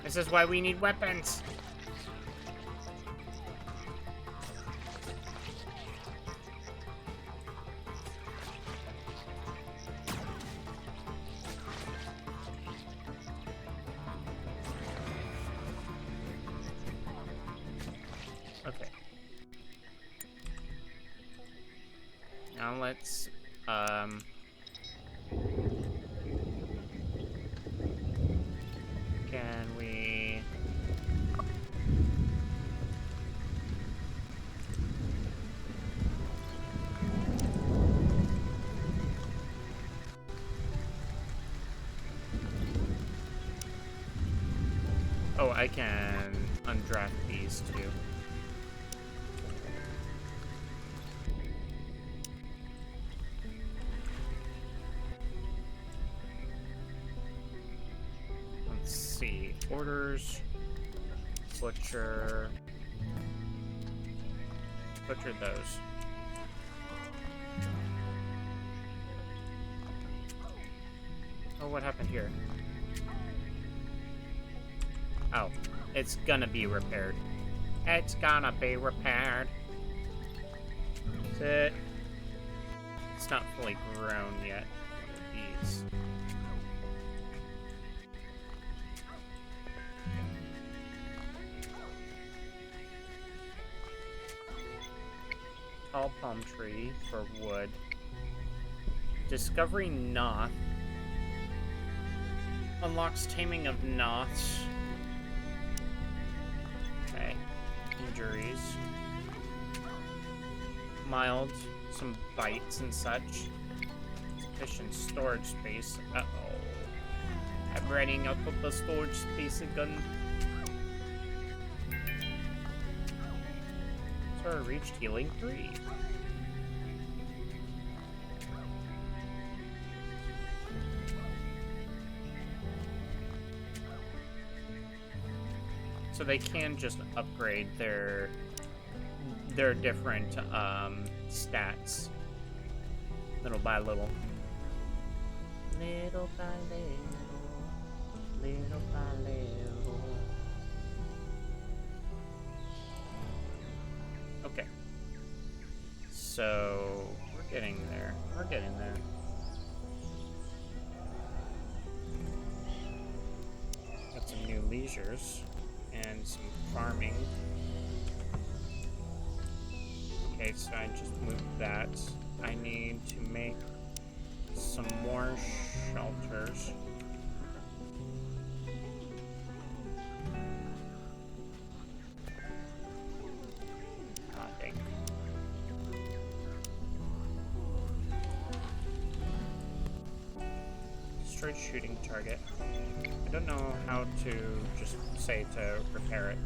This is why we need weapons. Okay. Now let's, can we... Oh, I can undraft these too. Let's see. Orders. Butcher. Butcher those. Oh, what happened here? Oh, it's gonna be repaired. It's gonna be repaired. Is it? It's not fully grown yet. These. Tall palm tree for wood. Discovery Noth. Unlocks taming of Noths. Okay. Injuries. Mild. Some bites and such. Sufficient storage space. Uh-oh. I'm running out of the storage space again. So I reached healing 3. So they can just upgrade their different stats little by little. Little by little, little by little. Okay. So we're getting there. We're getting there. Got some new leisures. And some farming. Okay, so I just moved that. I need to make some more shelters. Ah, dang. Destroyed shooting target. I don't know how to just say to repair it.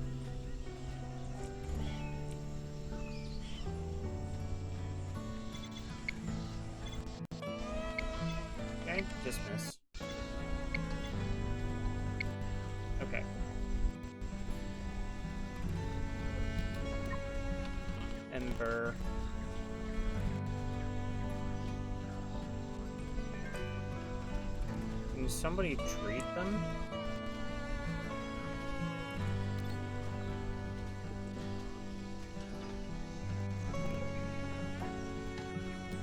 Okay, dismiss. Okay. Ember. Can somebody treat them?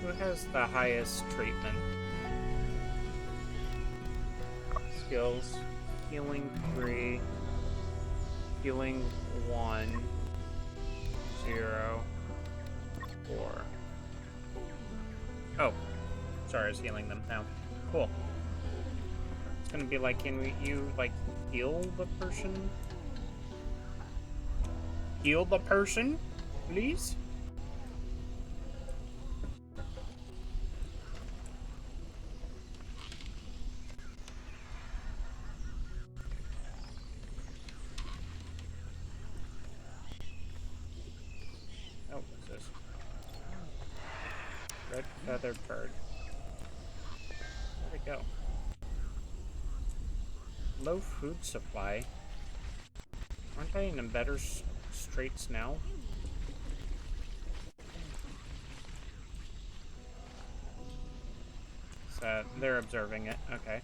Who has the highest treatment? Skills. Healing 3. Healing 1. 0. 4. Oh. Sorry, I was healing them now. Cool. It's gonna be like, can you, like, heal the person? Heal the person, please? Oh, what's this? Red feathered bird. Where'd it go? Low food supply. Aren't I in better straits now? So they're observing it. Okay.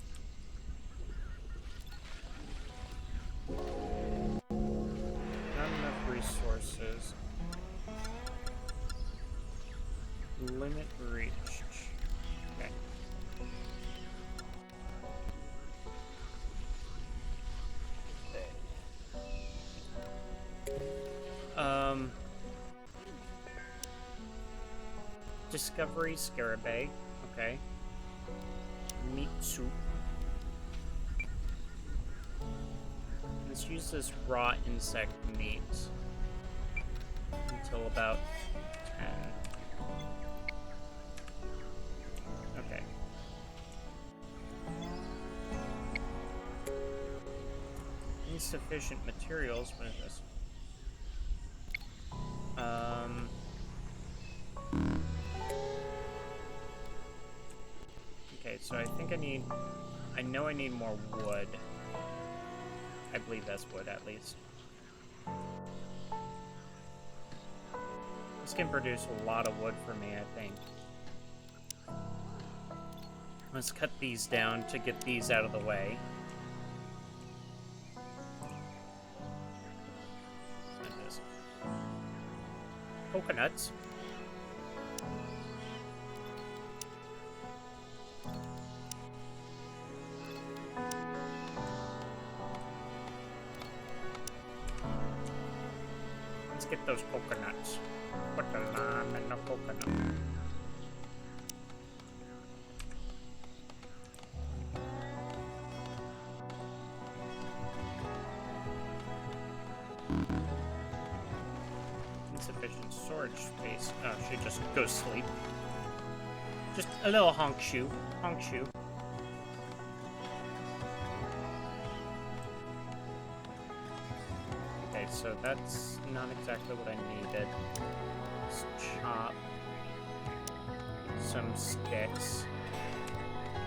Not enough resources. Limit reached. Okay. Discovery Scarabée. Okay. Meat soup. Let's use this raw insect meat until about 10. Okay. Insufficient materials. What is this? Okay, so I think I know I need more wood. I believe that's wood, at least. This can produce a lot of wood for me, I think. Let's cut these down to get these out of the way. Coconuts. Let's get those coconuts. Put the lime in the coconut. Insufficient storage space. Oh, she just goes sleep. Just a little honk shoe. Honk shoe. Okay, so that's not exactly what I needed. Let's chop some sticks.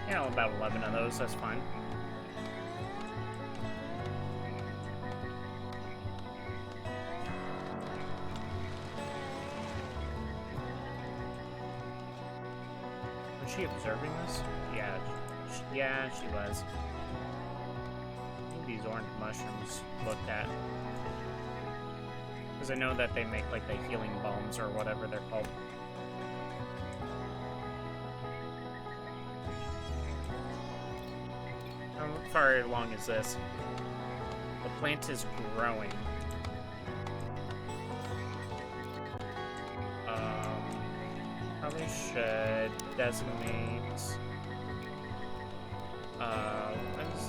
Yeah, about 11 of those, that's fine. Was she observing this? Yeah, she was. I think these orange mushrooms looked at. Because I know that they make, like, the healing balms or whatever they're called. How far along is this? The plant is growing. Probably should designate what's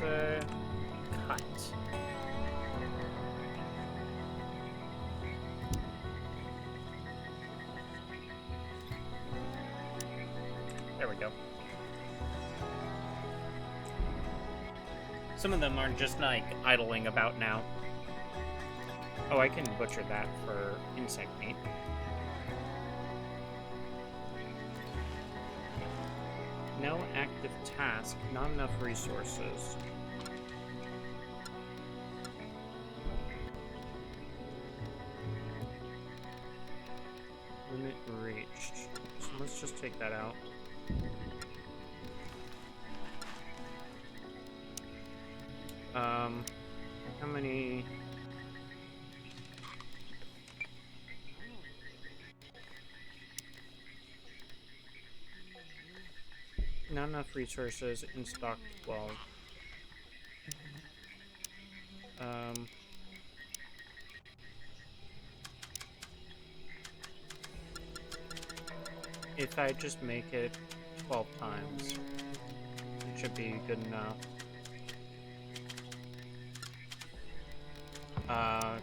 a cut. There we go. Some of them are just like idling about now. Oh, I can butcher that for insect meat. No active task, not enough resources. Limit reached. So let's just take that out. How many... Not enough resources, in stock 12. If I just make it 12 times, it should be good enough.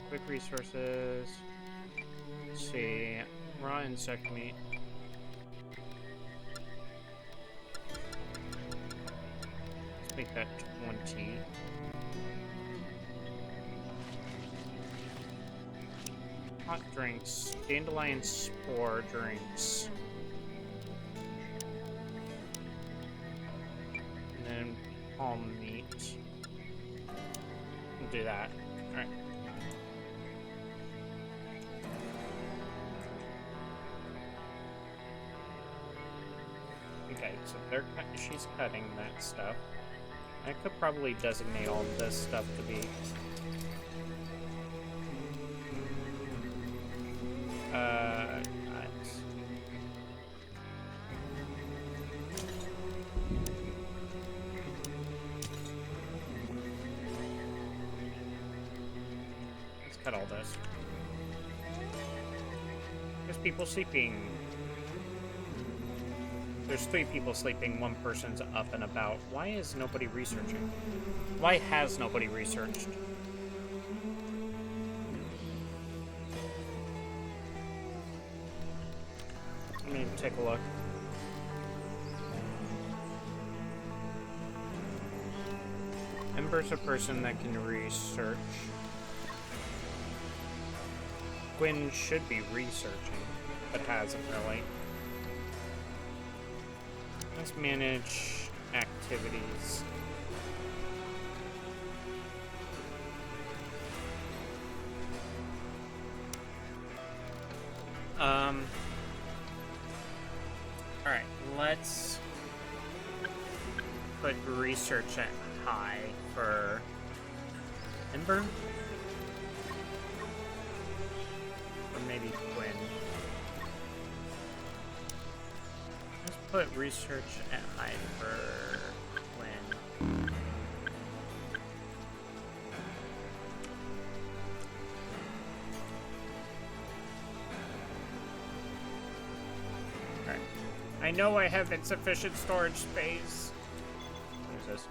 Quick resources. Let's see, raw insect meat. Make that 20. Hot drinks. Dandelion spore drinks. And then palm meat. We'll do that. Alright. Okay, so she's cutting that stuff. I could probably designate all this stuff to be... Let's cut all this. There's people sleeping. There's 3 people sleeping, 1 person's up and about. Why is nobody researching? Why has nobody researched? Let me take a look. Ember's a person that can research. Gwyn should be researching, but hasn't really. Let's manage activities. Alright, let's put research at high for Ember. Or maybe Gwyn. Let's put research at high for Gwyn. Alright. I know I have insufficient storage space. What is this?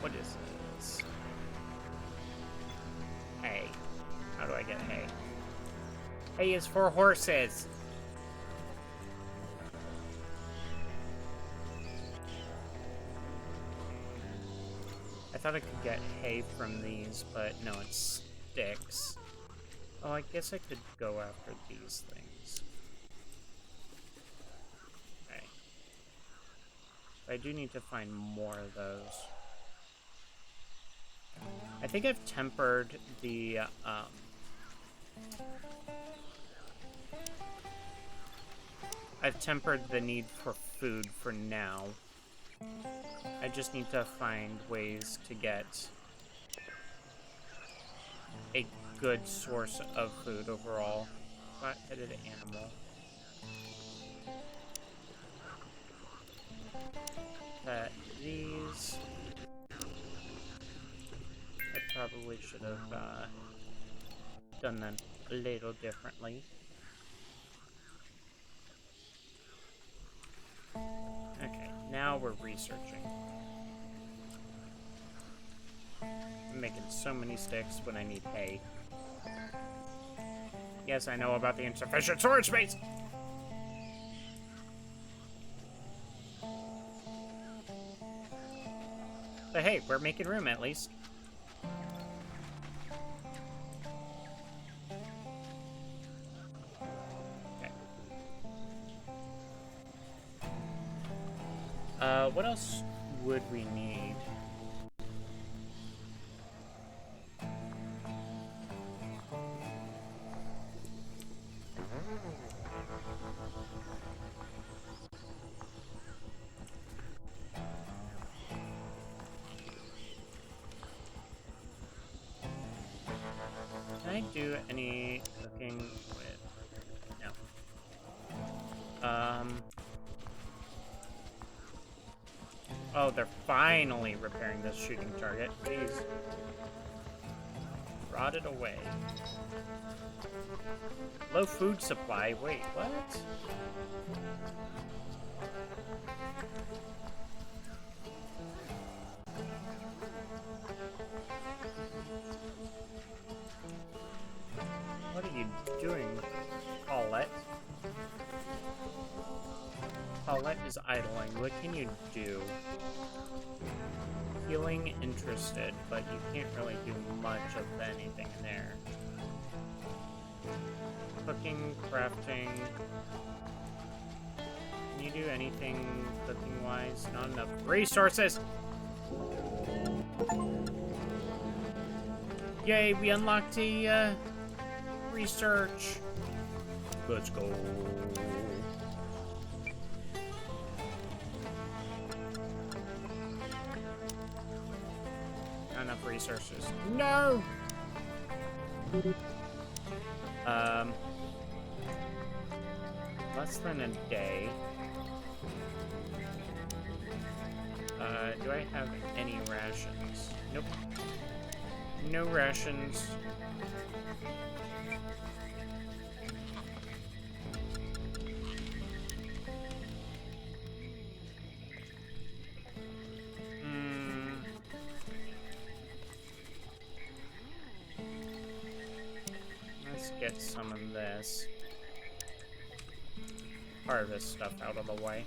What is this? Hay. How do I get hay? Hay is for horses. I thought I could get hay from these, but no, it sticks. Oh, I guess I could go after these things. Okay. But I do need to find more of those. I think I've tempered the, I've tempered the need for food for now. I just need to find ways to get a good source of food overall. Flat-headed animal. These... I probably should have done them a little differently. Okay, now we're researching. I'm making so many sticks when I need hay. Yes, I know about the insufficient storage space! But hey, we're making room at least. What else would we need? Can I do any cooking with... No. Oh, they're finally repairing this shooting target. Jeez. Rotted away. Low food supply. Wait, what? What are you doing, Paulette? Paulette is idling. What can you do? Feeling interested, but you can't really do much of anything in there. Cooking, crafting. Can you do anything cooking-wise? Not enough resources! Yay, we unlocked a, research. Let's go. Not enough resources. No! Less than a day. Do I have any rations? Nope. No rations. get some of this harvest stuff out of the way.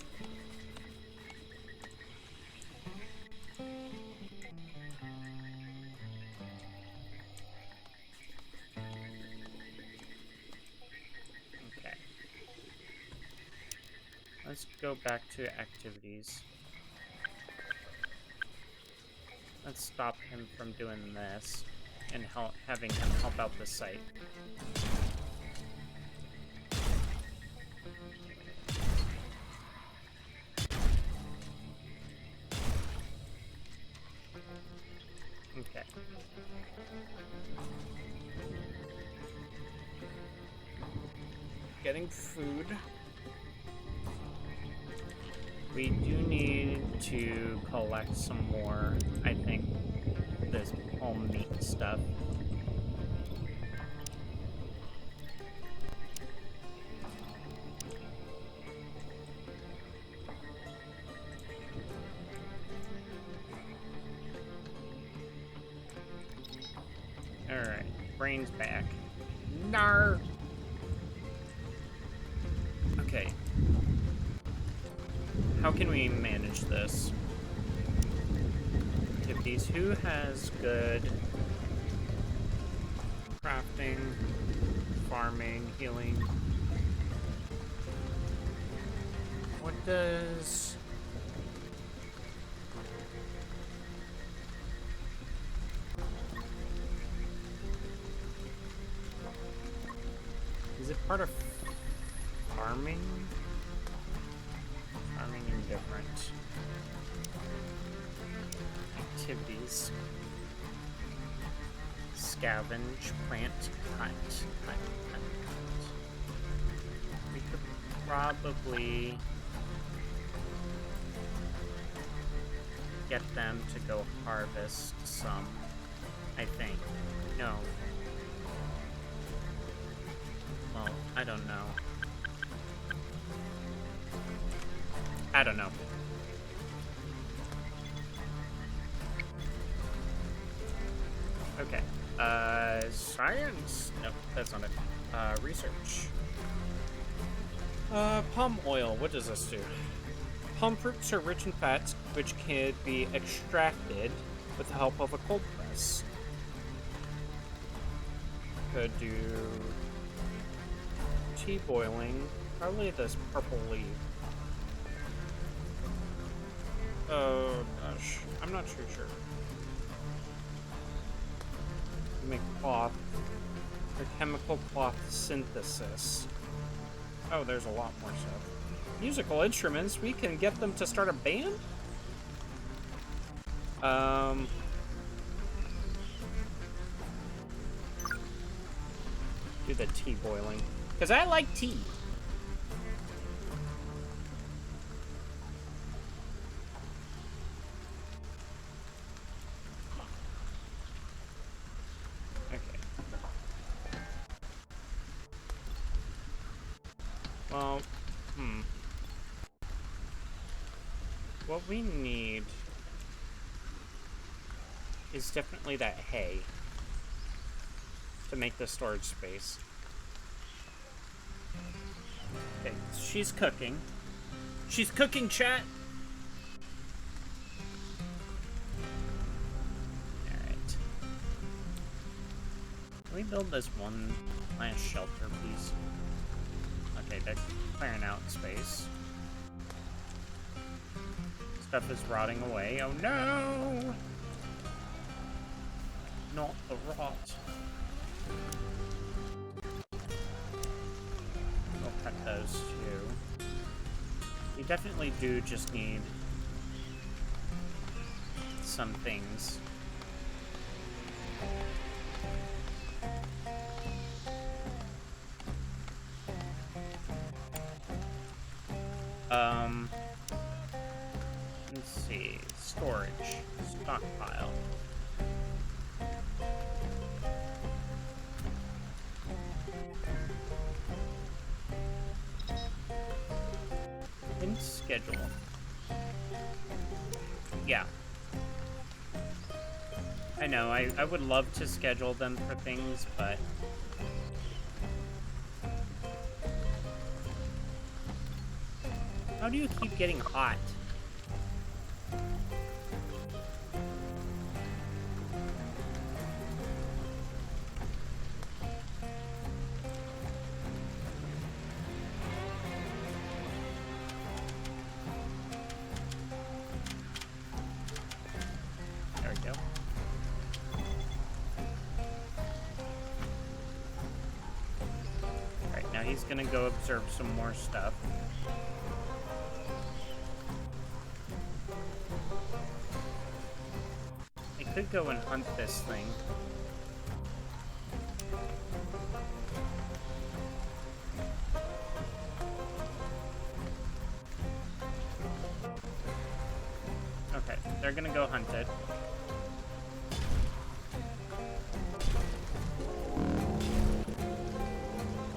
Okay. Let's go back to activities. Let's stop him from doing this and having him help out the site. Okay. Getting food. We do need to collect some more, I think, this whole meat stuff. Alright, brain's back. Nar! Okay. How can we manage this? Activities. Who has good crafting, farming, healing? What does... Is it part of farming? Farming indifferent. Activities. Scavenge, plant, cut. We could probably get them to go harvest some, I think. No. Well, I don't know. I don't know. Okay. Science? Nope, that's not it. Research. Palm oil. What does this do? Palm fruits are rich in fats, which can be extracted with the help of a cold press. Could do tea boiling. Probably this purple leaf. Oh gosh, I'm not too sure. Make cloth. The chemical cloth synthesis. Oh, there's a lot more stuff. Musical instruments. We can get them to start a band? Do the tea boiling. Because I like tea. Well, what we need is definitely that hay to make the storage space. Okay, she's cooking. She's cooking, chat! Alright. Can we build this one last shelter, please? Okay, they're clearing out space. Stuff is rotting away. Oh no! Not the rot. We'll cut those too. We definitely do just need some things. Let's see. Storage. Stockpile. In schedule. Yeah. I know, I would love to schedule them for things, but How do you keep getting hot? There we go. Alright, now he's gonna go observe some more stuff. I could go and hunt this thing. Okay, they're gonna go hunt it.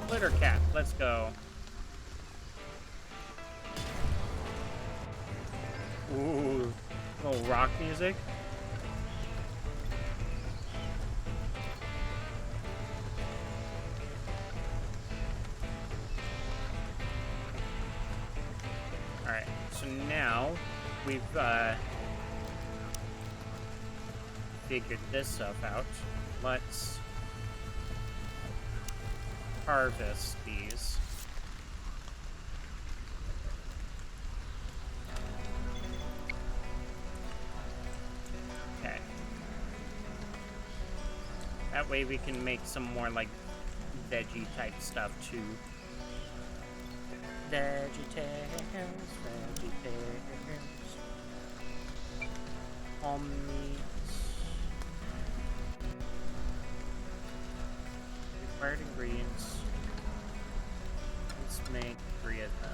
Litter cat, let's go. Ooh, little rock music. Alright, so now we've figured this stuff out. Let's harvest these. Okay. That way we can make some more like veggie type stuff too. VeggieTales, VeggieTales. All meats. Required ingredients. Let's make 3 of those.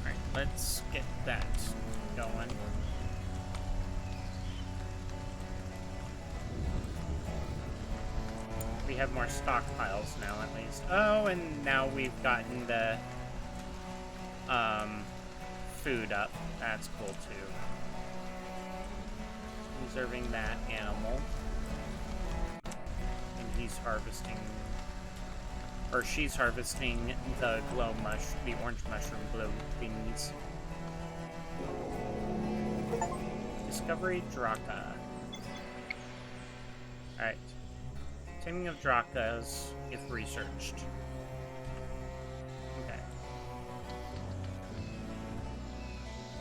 Alright, let's get that going. We have more stockpiles now, at least. Oh, and now we've gotten the food up. That's cool too. Conserving that animal, and he's harvesting, or she's harvesting the the orange mushroom glow thingies. Discovery Draka. All right. Taming of Drakas, if researched. Okay.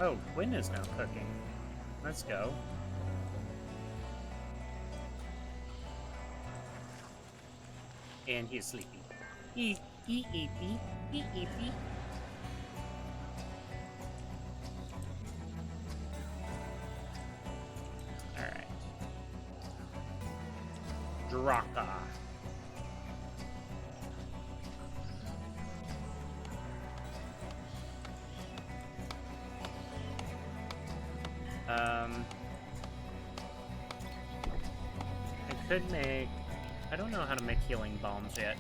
Oh, Quinn is now cooking. Let's go. And he's sleepy. Eepy. Alright. Draka. I could make... I don't know how to make healing bombs yet.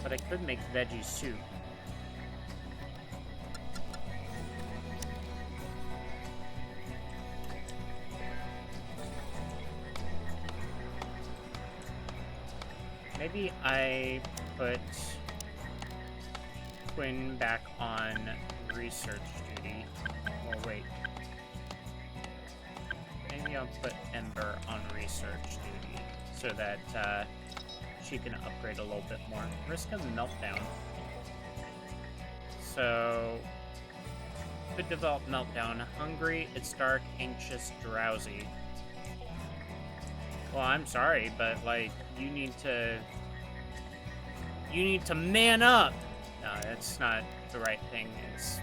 But I could make veggie soup. Maybe I put Quinn back on research duty. Or wait. Maybe I'll put Ember on research duty so that she can upgrade a little bit more. Risk of meltdown. So, could develop meltdown. Hungry, it's dark, anxious, drowsy. Well, I'm sorry, but like, you need to man up. No, that's not the right thing. It's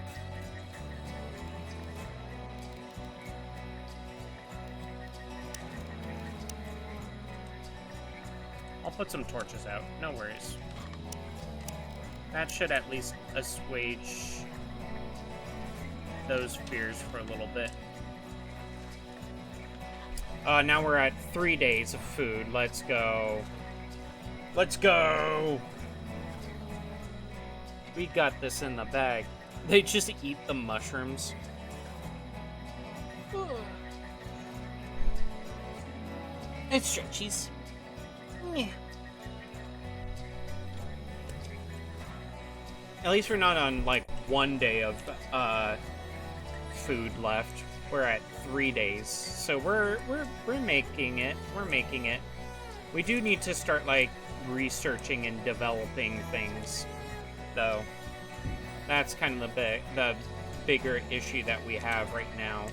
I'll put some torches out. No worries. That should at least assuage those fears for a little bit. Now we're at 3 days of food. Let's go. Let's go! We got this in the bag. They just eat the mushrooms. It's stretchies. Yeah. At least we're not on, like, 1 day of, food left. We're at 3 days. So we're making it. We're making it. We do need to start, like, researching and developing things, though. That's kind of the bigger issue that we have right now.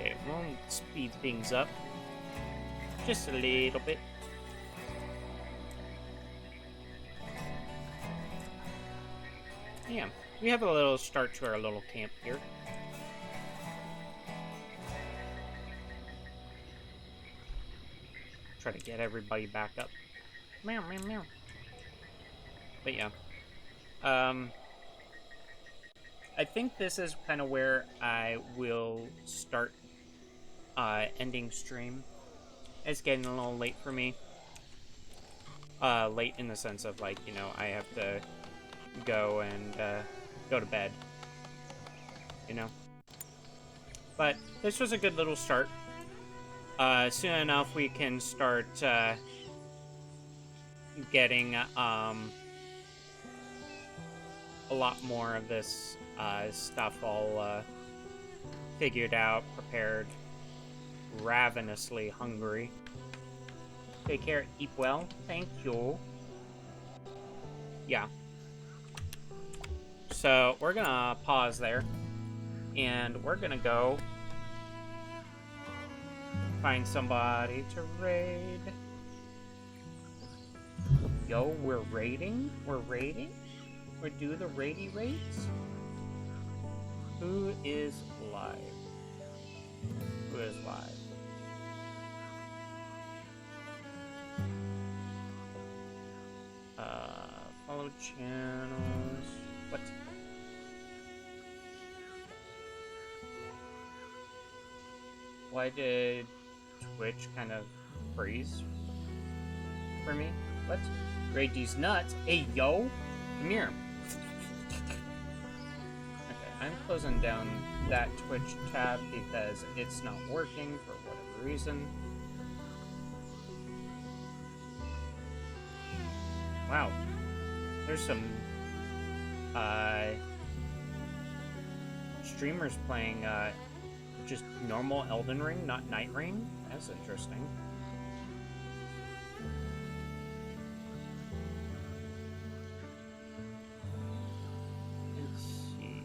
Okay, we'll speed things up just a little bit. Yeah, we have a little start to our little camp here. Try to get everybody back up. Meow, meow, meow. But yeah. I think this is kind of where I will start ending stream. It's getting a little late for me. Late in the sense of, like, you know, I have to go and go to bed. You know? But this was a good little start. Soon enough we can start getting a lot more of this stuff all figured out, prepared. Ravenously hungry. Take care, eat well. Thank you. Yeah. So we're gonna pause there, and we're gonna go find somebody to raid. Yo, we're raiding? We're raiding? We do the raidy raids? Who is live? Who is live? Follow channels. What? Why did Twitch kind of freeze for me? What? Raid these nuts. Hey, yo! Come here. Okay, I'm closing down that Twitch tab because it's not working for whatever reason. Wow. There's some streamers playing just normal Elden Ring, not Night Ring. That's interesting. Let's see.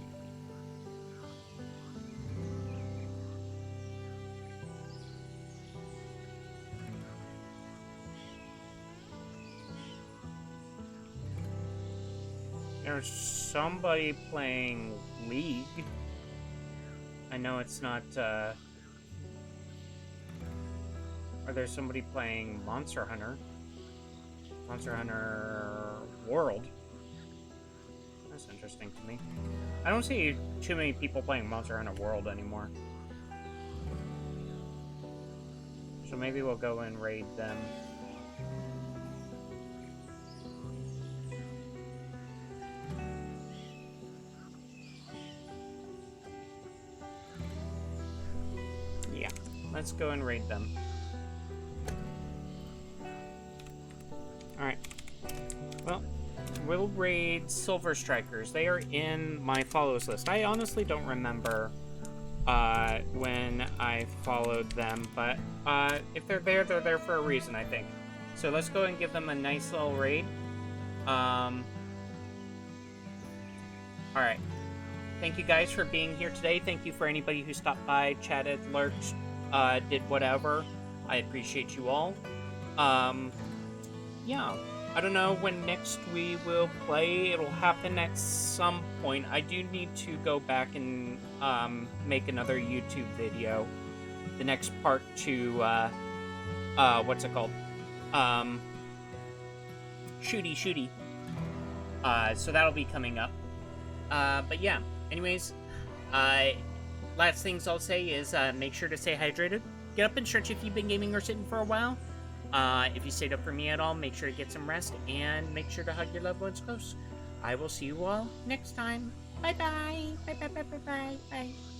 There's somebody playing League. I know it's not, or there's somebody playing Monster Hunter. Monster Hunter World. That's interesting to me. I don't see too many people playing Monster Hunter World anymore. So maybe we'll go and raid them. Let's go and raid them. Alright. Well, we'll raid Silver Strikers. They are in my follows list. I honestly don't remember when I followed them, but if they're there for a reason, I think. So let's go and give them a nice little raid. Alright. Thank you guys for being here today. Thank you for anybody who stopped by, chatted, lurked, did whatever. I appreciate you all. Yeah. I don't know when next we will play. It'll happen at some point. I do need to go back and make another YouTube video. The next part to what's it called? Shooty. So that'll be coming up. But yeah, anyways, last things I'll say is make sure to stay hydrated. Get up and stretch if you've been gaming or sitting for a while. If you stayed up for me at all, make sure to get some rest and make sure to hug your loved ones close. I will see you all next time. Bye-bye. Bye-bye-bye-bye-bye.